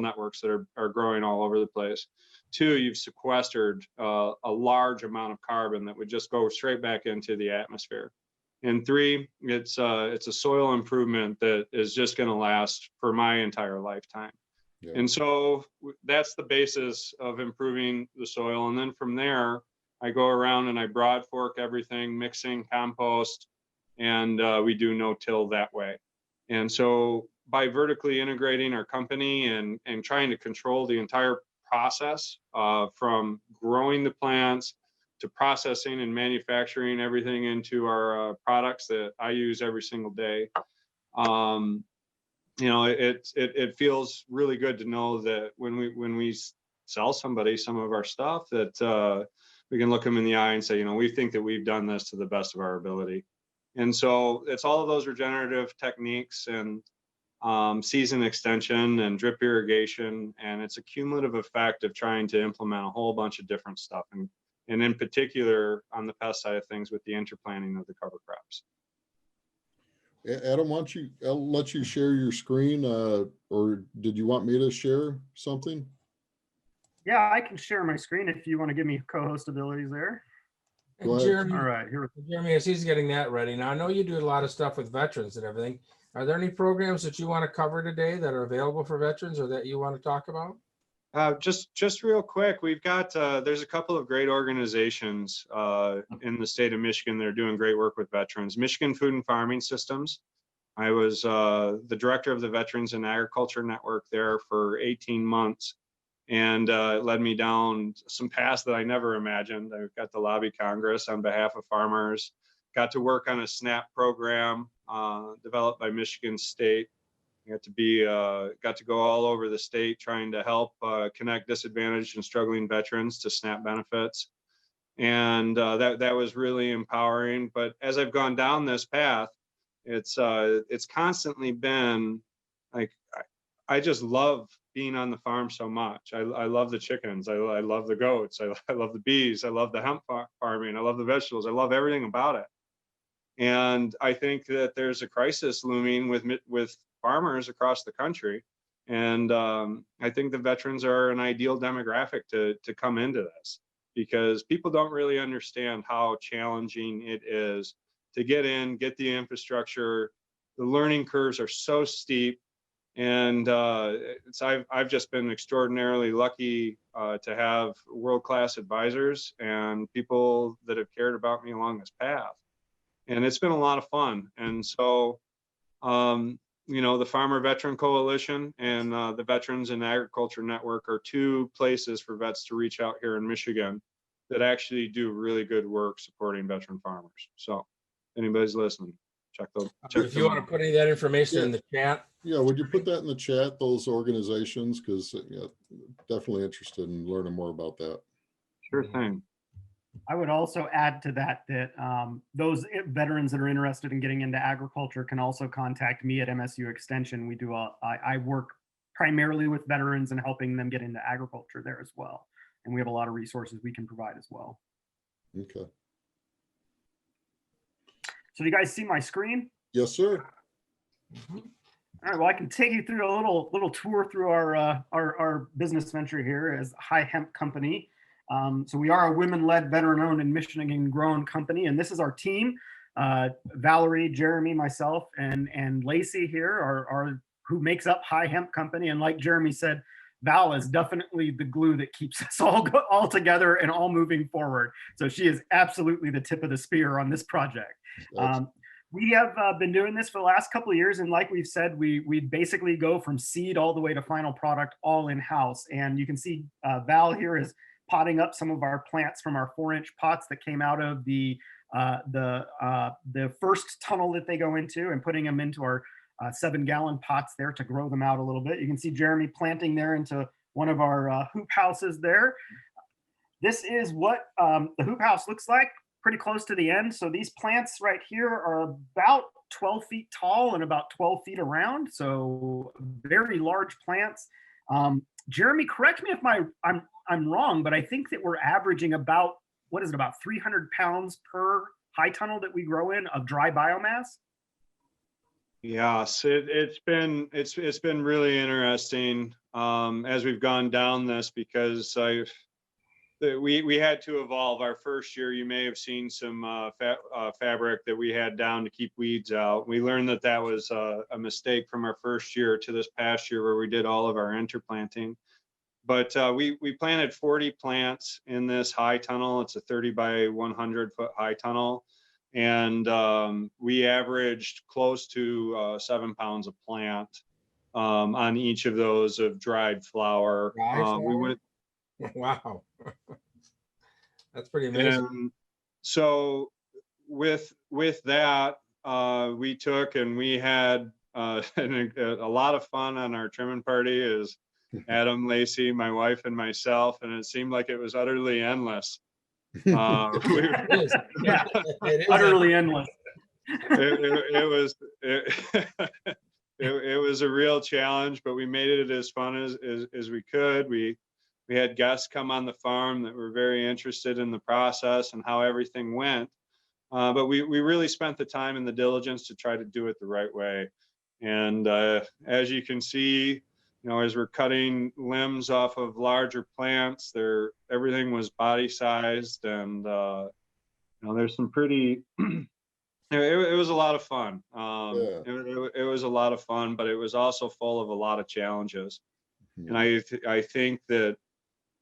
networks that are growing all over the place. 2, you've sequestered a large amount of carbon that would just go straight back into the atmosphere. And 3, it's a soil improvement that is just going to last for my entire lifetime. Yeah. And so that's the basis of improving the soil. And then from there, I go around and I broad fork everything, mixing compost, and we do no-till that way. And so by vertically integrating our company and trying to control the entire process from growing the plants to processing and manufacturing everything into our products that I use every single day, you know, it feels really good to know that when we sell somebody some of our stuff, that we can look them in the eye and say, you know, we think that we've done this to the best of our ability. And so it's all of those regenerative techniques and season extension and drip irrigation, and it's a cumulative effect of trying to implement a whole bunch of different stuff, and in particular on the pest side of things with the interplanting of the cover crops. Adam, I'll let you share your screen, or did you want me to share something? Yeah, I can share my screen if you want to give me co-host abilities there. Jeremy, all right, here. Jeremy, as he's getting that ready, now I know you do a lot of stuff with veterans and everything. Are there any programs that you want to cover today that are available for veterans or that you want to talk about? Just real quick, we've got there's a couple of great organizations in the state of Michigan that are doing great work with veterans. Michigan Food and Farming Systems I was the director of the Veterans and Agriculture Network there for 18 months. And it led me down some paths that I never imagined. I got to lobby Congress on behalf of farmers, got to work on a SNAP program developed by Michigan State. I got to go all over the state trying to help connect disadvantaged and struggling veterans to SNAP benefits. And that was really empowering. But as I've gone down this path, it's constantly been like, I just love being on the farm so much. I love the chickens. I love the goats. I love the bees. I love the hemp farming. I love the vegetables. I love everything about it. And I think that there's a crisis looming with farmers across the country. And I think the veterans are an ideal demographic to come into this, because people don't really understand how challenging it is to get in, get the infrastructure. The learning curves are so steep. And I've just been extraordinarily lucky to have world-class advisors and people that have cared about me along this path. And it's been a lot of fun. And so, the Farmer Veteran Coalition and the Veterans and Agriculture Network are two places for vets to reach out here in Michigan that actually do really good work supporting veteran farmers. So anybody's listening, check those. If you want to put any of that information in the chat. Yeah, would you put that in the chat, those organizations? Because definitely interested in learning more about that. Sure thing. I would also add to that those veterans that are interested in getting into agriculture can also contact me at MSU Extension. I work primarily with veterans and helping them get into agriculture there as well. And we have a lot of resources we can provide as well. Okay. So do you guys see my screen? Yes, sir. All right, well, I can take you through a little tour through our business venture here as HI Hemp Company. So we are a women-led, veteran-owned, and Michigan-grown company, and this is our team. Valerie, Jeremy, myself, and Lacey here are who makes up HI Hemp Company. And like Jeremy said, Val is definitely the glue that keeps us all together and all moving forward. So she is absolutely the tip of the spear on this project. We have been doing this for the last couple of years, and like we've said, we basically go from seed all the way to final product all in-house. And you can see Val here is potting up some of our plants from our 4-inch pots that came out of the first tunnel that they go into, and putting them into our 7-gallon pots there to grow them out a little bit. You can see Jeremy planting there into one of our hoop houses there. This is what the hoop house looks like, pretty close to the end. So these plants right here are about 12 feet tall and about 12 feet around. So very large plants. Jeremy, correct me if I'm wrong, but I think that we're averaging about 300 pounds per high tunnel that we grow in of dry biomass. Yes, it's been really interesting as we've gone down this, because we had to evolve. Our first year, you may have seen some fabric that we had down to keep weeds out. We learned that was a mistake from our first year to this past year, where we did all of our interplanting. But we planted 40 plants in this high tunnel. It's a 30 by 100 foot high tunnel. And we averaged close to 7 pounds a plant on each of those of dried flower. Wow. That's pretty amazing. And so with that, we took and we had a lot of fun on our trimming party as Adam, Lacey, my wife, and myself, and it seemed like it was utterly endless. Utterly endless. It was a real challenge, but we made it as fun as we could. We had guests come on the farm that were very interested in the process and how everything went. But we really spent the time and the diligence to try to do it the right way. And as you can see, as we're cutting limbs off of larger plants, everything was body sized, and there's some pretty. It was a lot of fun. It was a lot of fun, but it was also full of a lot of challenges. And I think that,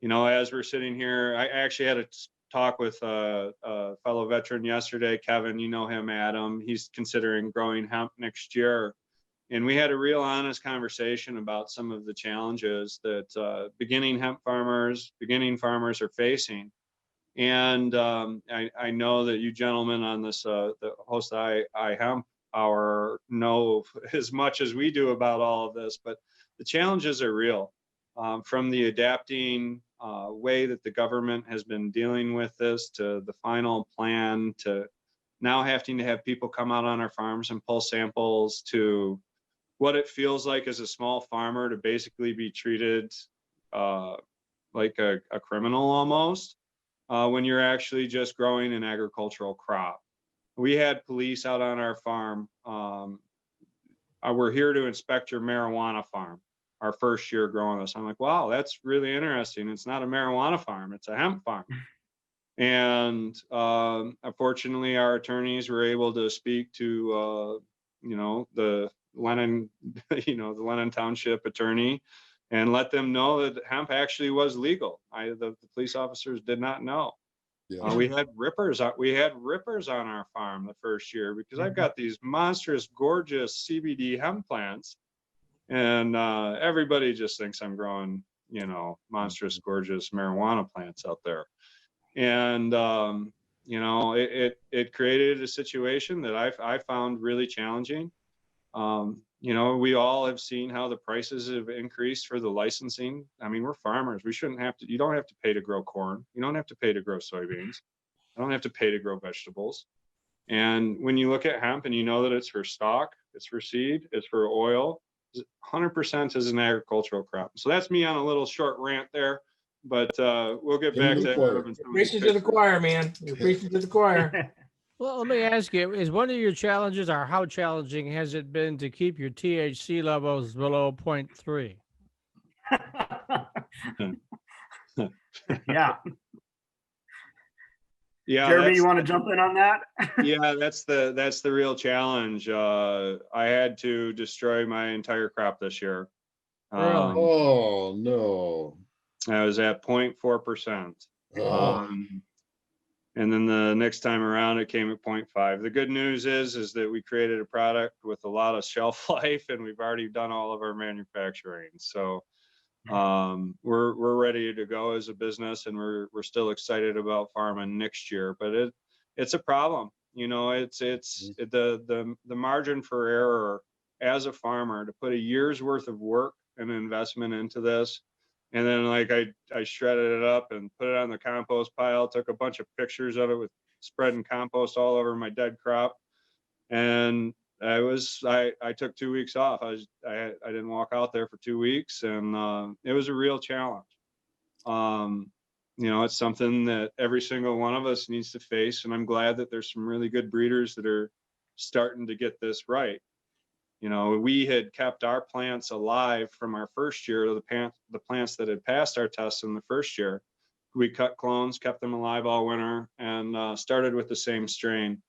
as we're sitting here, I actually had to talk with a fellow veteran yesterday, Kevin, you know him, Adam. He's considering growing hemp next year. And we had a real honest conversation about some of the challenges that beginning farmers are facing. And I know that you gentlemen on this, the host of iHemp Hour, know as much as we do about all of this, but the challenges are real. From the adapting way that the government has been dealing with this, to the final plan, to now having to have people come out on our farms and pull samples, to what it feels like as a small farmer to basically be treated like a criminal almost, when you're actually just growing an agricultural crop. We had police out on our farm. We're here to inspect your marijuana farm, our first year growing this. I'm like, wow, that's really interesting. It's not a marijuana farm, it's a hemp farm. And unfortunately, our attorneys were able to speak to, the Lennon, the Lennon Township attorney, and let them know that hemp actually was legal. The police officers did not know. Yeah. We had rippers on our farm the first year, because I've got these monstrous, gorgeous CBD hemp plants, and everybody just thinks I'm growing, monstrous, gorgeous marijuana plants out there. And it created a situation that I found really challenging. We all have seen how the prices have increased for the licensing. I mean, we're farmers. You don't have to pay to grow corn. You don't have to pay to grow soybeans. I don't have to pay to grow vegetables. And when you look at hemp and you know that it's for stock, it's for seed, it's for oil, 100% is an agricultural crop. So that's me on a little short rant there, but we'll get back to You're preaching to the choir, man. You're preaching to the choir. Well, let me ask you, is one of your challenges, or how challenging has it been to keep your THC levels below 0.3? Yeah. Yeah, Jeremy, you want to jump in on that? Yeah, that's the real challenge. I had to destroy my entire crop this year. Really? Oh, no. I was at 0.4%. Oh. And then the next time around, it came at 0.5. The good news is that we created a product with a lot of shelf life, and we've already done all of our manufacturing. So we're ready to go as a business, and we're still excited about farming next year. But it's a problem. It's the margin for error as a farmer to put a year's worth of work and investment into this. And then I shredded it up and put it on the compost pile, took a bunch of pictures of it with spreading compost all over my dead crop. And I took 2 weeks off. I didn't walk out there for 2 weeks, and it was a real challenge. It's something that every single one of us needs to face. And I'm glad that there's some really good breeders that are starting to get this right. We had kept our plants alive from our first year, the plants that had passed our tests in the first year. We cut clones, kept them alive all winter, and started with the same strain.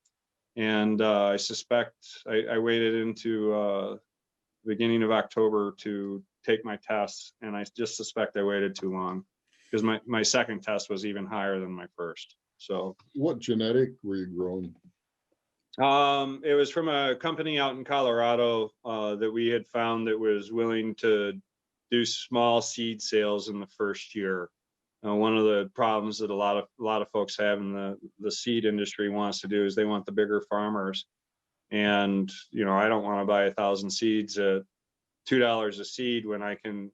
And I suspect I waited into the beginning of October to take my tests, and I just suspect I waited too long, because my second test was even higher than my first. So What genetic were you growing? It was from a company out in Colorado that we had found that was willing to do small seed sales in the first year. One of the problems that a lot of folks have in the seed industry wants to do is they want the bigger farmers. And I don't want to buy 1,000 seeds at $2 a seed when I can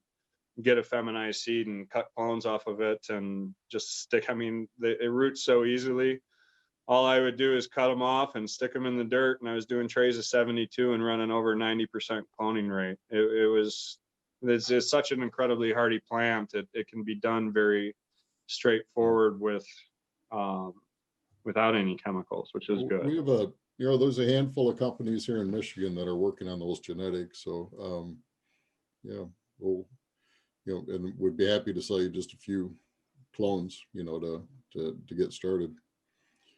get a feminized seed and cut clones off of it and just stick. I mean, it roots so easily. All I would do is cut them off and stick them in the dirt. And I was doing trays of 72 and running over 90% cloning rate. It's such an incredibly hardy plant. It can be done very straightforward without any chemicals, which is good. We have there's a handful of companies here in Michigan that are working on those genetics. So, and we'd be happy to sell you just a few clones, to get started.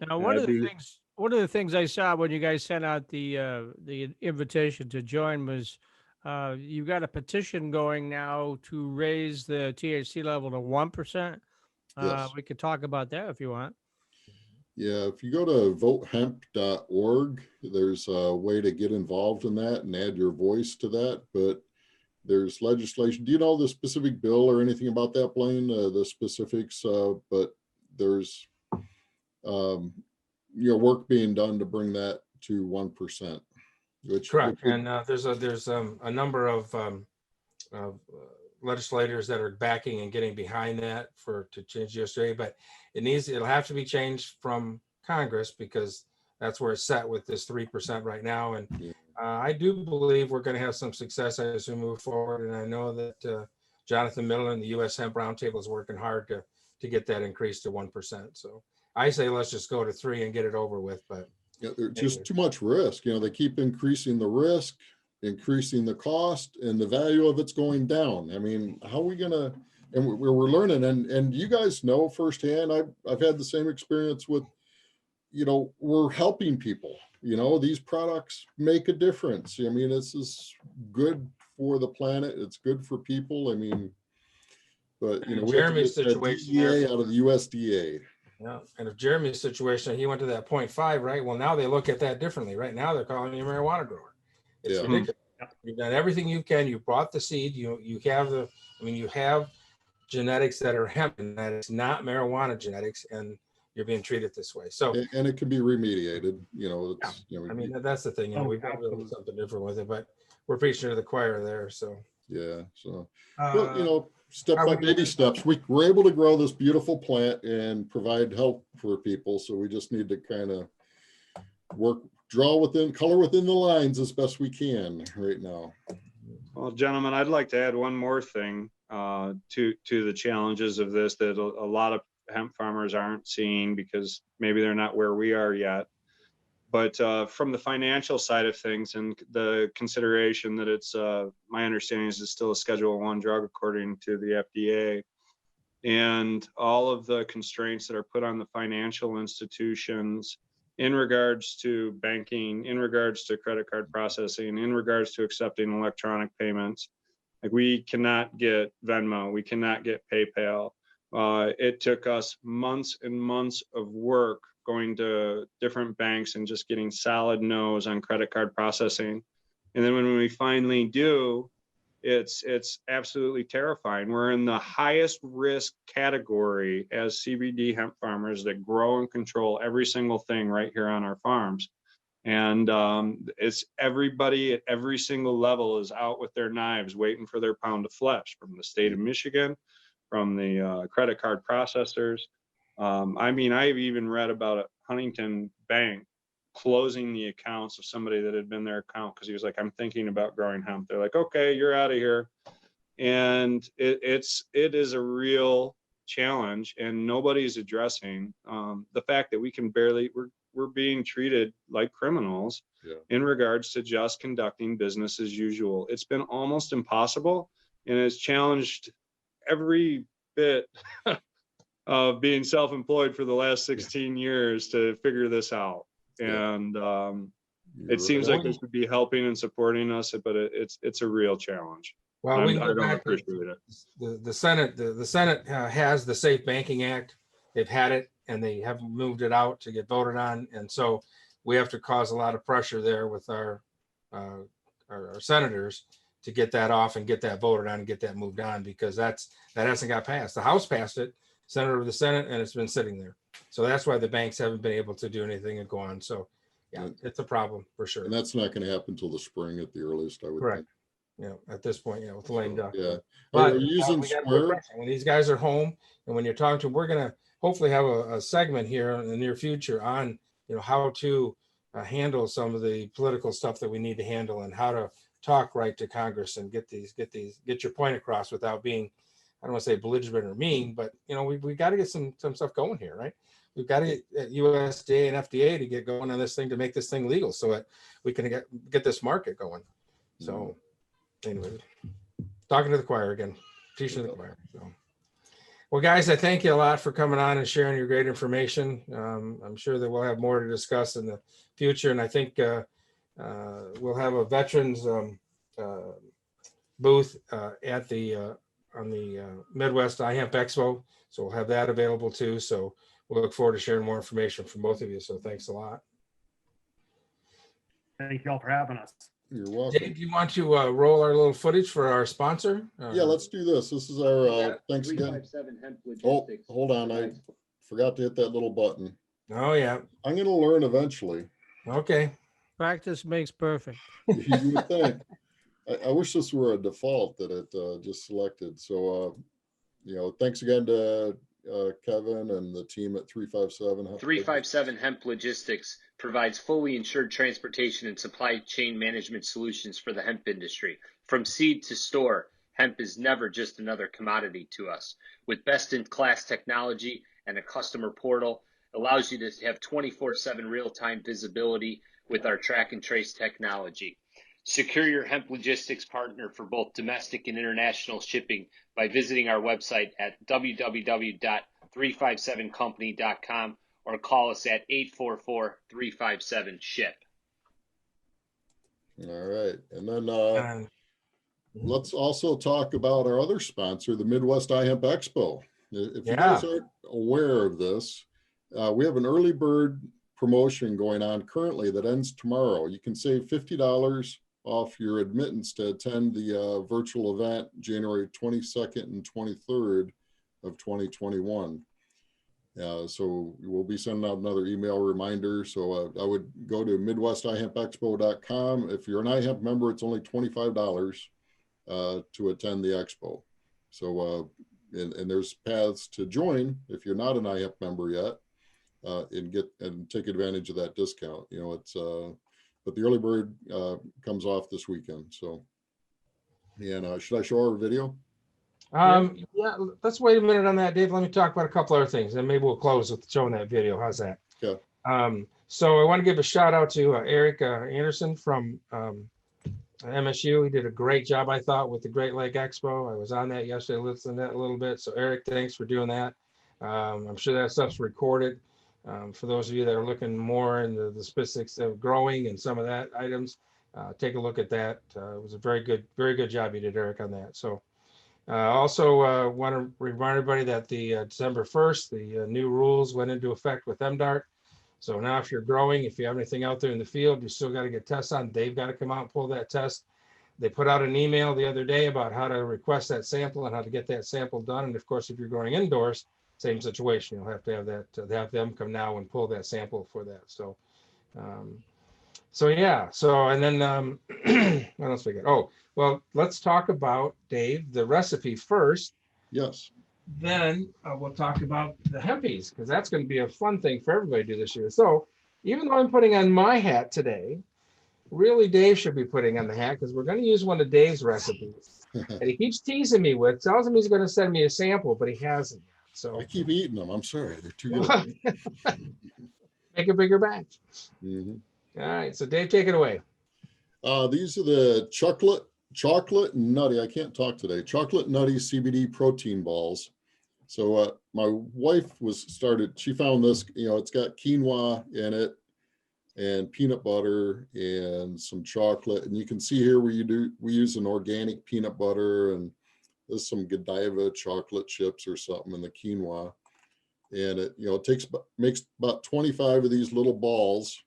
Now, one of the things I saw when you guys sent out the invitation to join was you've got a petition going now to raise the THC level to 1%. Yes. We could talk about that if you want. Yeah, if you go to votehemp.org, there's a way to get involved in that and add your voice to that. But there's legislation. Do you know the specific bill or anything about that, Blaine? The specifics, but there's work being done to bring that to 1%. Correct. And there's a number of legislators that are backing and getting behind that to change the USDA, but it'll have to be changed from Congress because that's where it's set with this 3% right now. And I do believe we're going to have some success as we move forward. And I know that Jonathan Miller and the U.S. Hemp Roundtable is working hard to get that increased to 1%. So I say let's just go to 3 and get it over with. But there's just too much risk. They keep increasing the risk, increasing the cost, and the value of it's going down. I mean, how are we gonna? And we're learning, and you guys know firsthand. I've had the same experience with, we're helping people. These products make a difference. I mean, this is good for the planet. It's good for people. I mean, but we Jeremy's have to get that situation DEA out of the USDA. Yeah, and if Jeremy's situation, he went to that 0.5, right? Well, now they look at that differently. Right now, they're calling you a marijuana grower. It's ridiculous. You've done everything you can. You brought the seed. You have you have genetics that are hemp genetics, not marijuana genetics, and you're being treated this way. So and it can be remediated. I mean, that's the thing. We've got to do something different with it, but we're preaching to the choir there. So well, step by baby steps. We're able to grow this beautiful plant and provide help for people. So we just need to kind of color within the lines as best we can right now. Well, gentlemen, I'd like to add one more thing to the challenges of this that a lot of hemp farmers aren't seeing because maybe they're not where we are yet. But from the financial side of things and the consideration that it's, my understanding is it's still a Schedule I drug according to the FDA, and all of the constraints that are put on the financial institutions in regards to banking, in regards to credit card processing, in regards to accepting electronic payments. Like we cannot get Venmo, we cannot get PayPal. It took us months and months of work going to different banks and just getting solid no's on credit card processing. And then when we finally do, it's absolutely terrifying. We're in the highest risk category as CBD hemp farmers that grow and control every single thing right here on our farms. And it's everybody at every single level is out with their knives waiting for their pound of flesh, from the state of Michigan, from the credit card processors. I mean, I've even read about a Huntington Bank closing the accounts of somebody that had been their account because he was like, I'm thinking about growing hemp. They're like, okay, you're out of here. And it is a real challenge, and nobody's addressing the fact that we can we're being treated like criminals in regards to just conducting business as usual. It's been almost impossible, and it's challenged every bit of being self-employed for the last 16 years to figure this out. And it seems like this would be helping and supporting us, but it's a real challenge. Well, I don't appreciate it. The Senate has the Safe Banking Act. They've had it, and they haven't moved it out to get voted on. And so we have to cause a lot of pressure there with our senators to get that off and get that voted on and get that moved on, because that hasn't got passed. The House passed it, sent it over to the Senate, and it's been sitting there. So that's why the banks haven't been able to do anything and go on. So yeah, it's a problem for sure. And that's not going to happen until the spring at the earliest, I would think. Yeah, at this point, with the lame duck. Yeah. But using Square? When these guys are home and when you're talking to them, we're going to hopefully have a segment here in the near future on, how to handle some of the political stuff that we need to handle, and how to talk right to Congress and get your point across without being, I don't want to say belligerent or mean, but we got to get some stuff going here, right? We've got to get USDA and FDA to get going on this thing to make this thing legal so that we can get this market going. So anyway, talking to the choir again, teaching the choir. So, well, guys, I thank you a lot for coming on and sharing your great information. I'm sure that we'll have more to discuss in the future, and I think we'll have a veterans booth at on the Midwest iHemp Expo, so we'll have that available too. So we'll look forward to sharing more information from both of you. So thanks a lot. Thank you all for having us. You're welcome. Dave, do you want to roll our little footage for our sponsor? Yeah, let's do this. This is our thanks again. Oh, hold on. I forgot to hit that little button. Oh, yeah. I'm going to learn eventually. Okay. Practice makes perfect. You would think. I wish this were a default that it just selected. So, thanks again to Kevin and the team at 357. 357 Hemp Logistics provides fully insured transportation and supply chain management solutions for the hemp industry. From seed to store, hemp is never just another commodity to us. With best-in-class technology and a customer portal, allows you to have 24/7 real-time visibility with our track and trace technology. Secure your hemp logistics partner for both domestic and international shipping by visiting our website at www.357company.com or call us at 844-357-SHIP. All right. And then let's also talk about our other sponsor, the Midwest iHemp Expo. If you guys aren't aware of this, we have an early bird promotion going on currently that ends tomorrow. You can save $50 off your admittance to attend the virtual event January 22nd and 23rd of 2021. So we'll be sending out another email reminder. So I would go to midwestihempexpo.com. If you're an iHemp member, it's only $25 to attend the expo. So and there's paths to join if you're not an iHemp member yet, and take advantage of that discount. But the early bird comes off this weekend. So, and should I show our video? Yeah, let's wait a minute on that, Dave. Let me talk about a couple other things, and maybe we'll close with showing that video. How's that? Okay. So I want to give a shout out to Eric Anderson from MSU. He did a great job, I thought, with the Great Lake Expo. I was on that yesterday, listening to that a little bit. So Eric, thanks for doing that. I'm sure that stuff's recorded. For those of you that are looking more into the specifics of growing and some of that items, take a look at that. It was a very good job you did, Eric, on that. So also want to remind everybody that the December 1st, the new rules went into effect with MDART. So now if you're growing, if you have anything out there in the field, you still got to get tests on. They've got to come out and pull that test. They put out an email the other day about how to request that sample and how to get that sample done. And of course, if you're growing indoors, same situation. You'll have to have that, have them come now and pull that sample for that. So, yeah. So, and then what else we got? Oh, well, let's talk about, Dave, the recipe first. Yes. Then we'll talk about the hempies, because that's going to be a fun thing for everybody to do this year. So even though I'm putting on my hat today, really Dave should be putting on the hat, because we're going to use one of Dave's recipes. And he keeps teasing me with, tells him he's going to send me a sample, but he hasn't. So I keep eating them. I'm sorry. They're too good. Make a bigger batch. Mm-hmm. All right. So Dave, take it away. These are the chocolate nutty. I can't talk today. Chocolate nutty CBD protein balls. So my wife she found this, it's got quinoa in it and peanut butter and some chocolate. And you can see here we use an organic peanut butter, and there's some Godiva chocolate chips or something in the quinoa. And it, makes about 25 of these little balls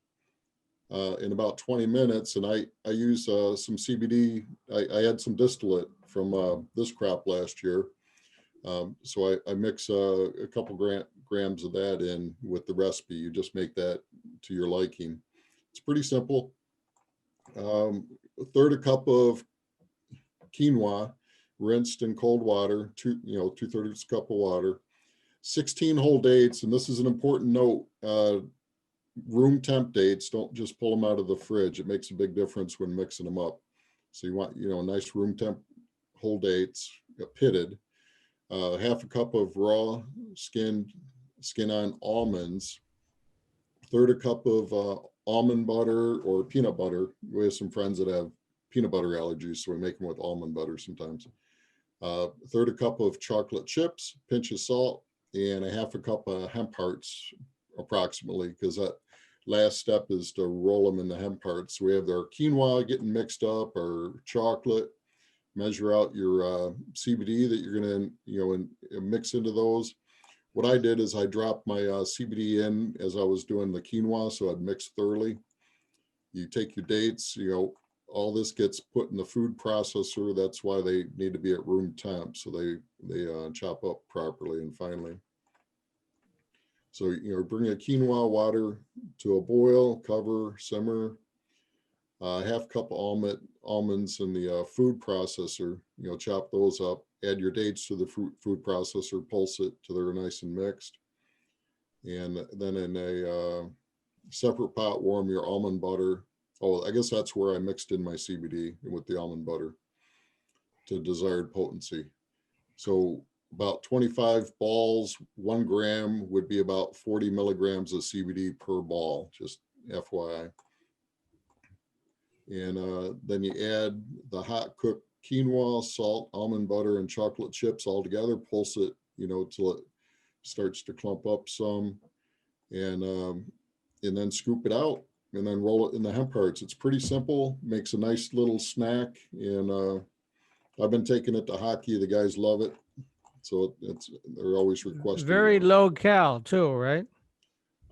in about 20 minutes. And I use some CBD. I had some distillate from this crop last year. So I mix a couple grams of that in with the recipe. You just make that to your liking. It's pretty simple. A third a cup of quinoa, rinsed in cold water, 2/3 cup of water, 16 whole dates. And this is an important note. Room temp dates, don't just pull them out of the fridge. It makes a big difference when mixing them up. So you want, nice room temp whole dates, pitted. Half a cup of raw skin on almonds, third a cup of almond butter or peanut butter. We have some friends that have peanut butter allergies, so we make them with almond butter sometimes. Third a cup of chocolate chips, pinch of salt, and a half a cup of hemp hearts approximately, because that last step is to roll them in the hemp hearts. So we have our quinoa getting mixed up, our chocolate, measure out your CBD that you're going to mix into those. what I did is I dropped my CBD in as I was doing the quinoa, so I'd mix thoroughly. You take your dates, all this gets put in the food processor. That's why they need to be at room temp, so they chop up properly and finely. So, bring a quinoa water to a boil, cover, simmer. Half cup of almonds in the food processor, chop those up, add your dates to the food processor, pulse it till they're nice and mixed. And then in a separate pot, warm your almond butter. Oh, I guess that's where I mixed in my CBD with the almond butter to desired potency. So about 25 balls, 1 gram would be about 40 milligrams of CBD per ball, just FYI. And then you add the hot cooked quinoa, salt, almond butter, and chocolate chips all together. Pulse it, till it starts to clump up some, and then scoop it out, and then roll it in the hemp hearts. It's pretty simple. Makes a nice little snack, and I've been taking it to hockey. The guys love it, so they're always requesting. Very low cal too, right?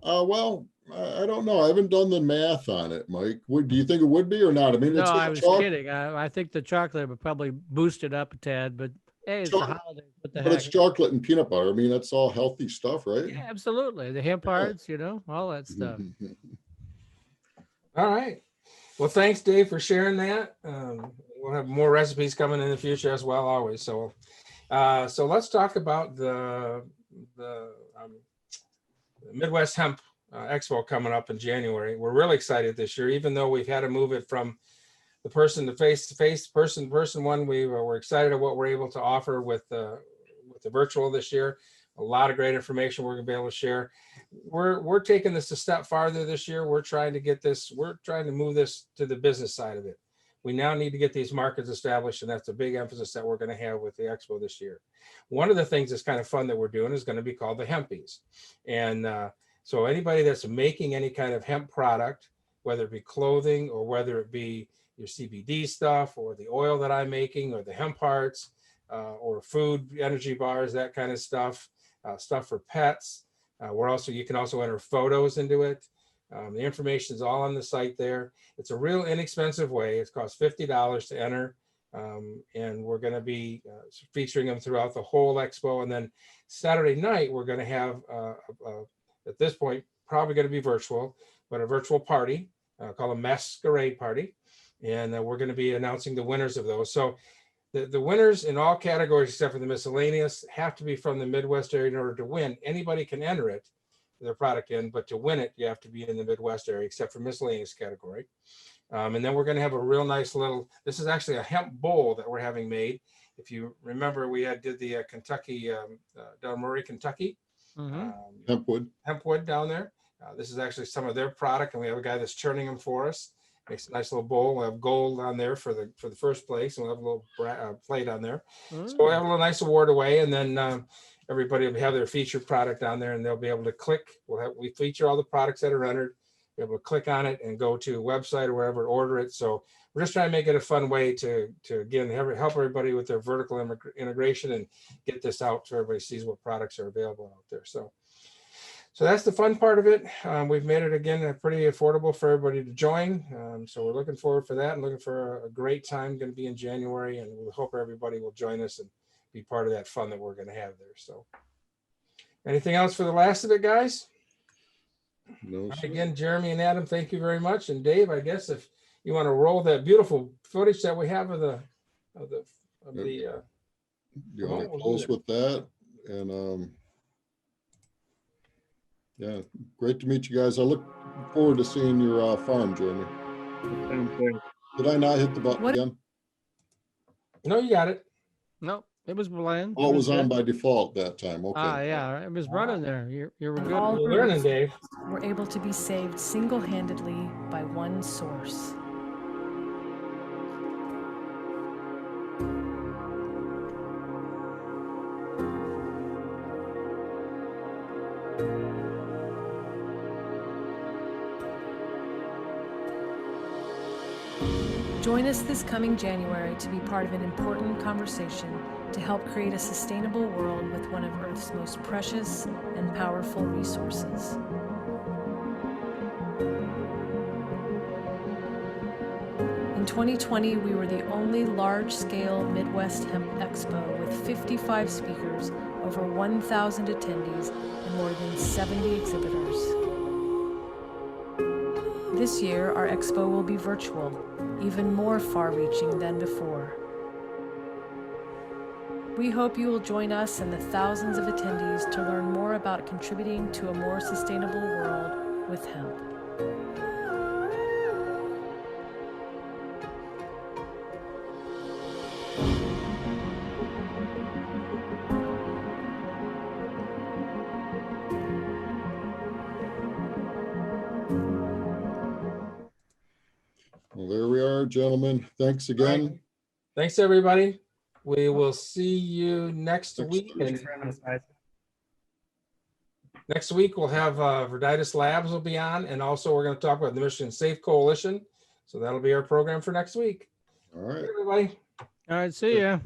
Well, I don't know. I haven't done the math on it, Mike. Do you think it would be or not? I mean, No, it's I was kidding. I think the chocolate would probably boost it up a tad, but hey, it's the holiday. What the but heck? it's chocolate and peanut butter. I mean, that's all healthy stuff, right? Yeah, absolutely. The hemp hearts, all that stuff. All right. Well, thanks, Dave, for sharing that. We'll have more recipes coming in the future as well, always. So let's talk about the Midwest Hemp Expo coming up in January. We're really excited this year, even though we've had to move it from the person to face-to-face, person one. We're excited at what we're able to offer with the virtual this year. A lot of great information we're going to be able to share. We're taking this a step farther this year. We're trying to move this to the business side of it. We now need to get these markets established, and that's a big emphasis that we're going to have with the expo this year. One of the things that's kind of fun that we're doing is going to be called the Hempies. And so anybody that's making any kind of hemp product, whether it be clothing or whether it be your CBD stuff or the oil that I'm making or the hemp hearts or food, energy bars, that kind of stuff, stuff for pets. You can also enter photos into it. The information is all on the site there. It's a real inexpensive way. It costs $50 to enter. And we're going to be featuring them throughout the whole expo. And then Saturday night, we're going to have, at this point, probably going to be virtual, but a virtual party called a masquerade party. And we're going to be announcing the winners of those. So the winners in all categories, except for the miscellaneous, have to be from the Midwest area in order to win. Anybody can enter it, their product in, but to win it, you have to be in the Midwest area, except for miscellaneous category. And then we're going to have a real nice this is actually a hemp bowl that we're having made. If you remember, we did the Kentucky, Del Murray, Kentucky. Hempwood down there. This is actually some of their product, and we have a guy that's churning them for us. Makes a nice little bowl. We'll have gold on there for the first place, and we'll have a little plate on there. So we'll have a little nice award away, and then everybody will have their featured product on there, and they'll be able to click. We feature all the products that are entered. Be able to click on it and go to a website or wherever, order it. So we're just trying to make it a fun way to again help everybody with their vertical integration and get this out so everybody sees what products are available out there. So that's the fun part of it. We've made it again pretty affordable for everybody to join. So we're looking forward for that and looking for a great time. Going to be in January, and we hope everybody will join us and be part of that fun that we're going to have there. So anything else for the last of it, guys? No, again, Jeremy and Adam, thank you very much. And Dave, I guess if you want to roll that beautiful footage that we have of the you want to close with that? And yeah, great to meet you guys. I look forward to seeing your farm, Jeremy. Did I not hit the button again? No, you got it. No, it was bland. Oh, it was on by default that time. Okay. Yeah, it was running there. You were good. All You're learning, Dave. Were able to be saved single-handedly by one source. Join us this coming January to be part of an important conversation to help create a sustainable world with one of Earth's most precious and powerful resources. In 2020, we were the only large-scale Midwest Hemp Expo with 55 speakers, over 1,000 attendees, and more than 70 exhibitors. This year, our expo will be virtual, even more far-reaching than before. We hope you will join us and the thousands of attendees to learn more about contributing to a more sustainable world with hemp. Well, there we are, gentlemen. Thanks again. Thanks, everybody. We will see you next Next week. Thanks And for having us, guys. next week, we'll have Verditis Labs will be on. And also, we're going to talk about the Michigan Safe Coalition. So that'll be our program for next week. All right. Everybody. All right, see ya.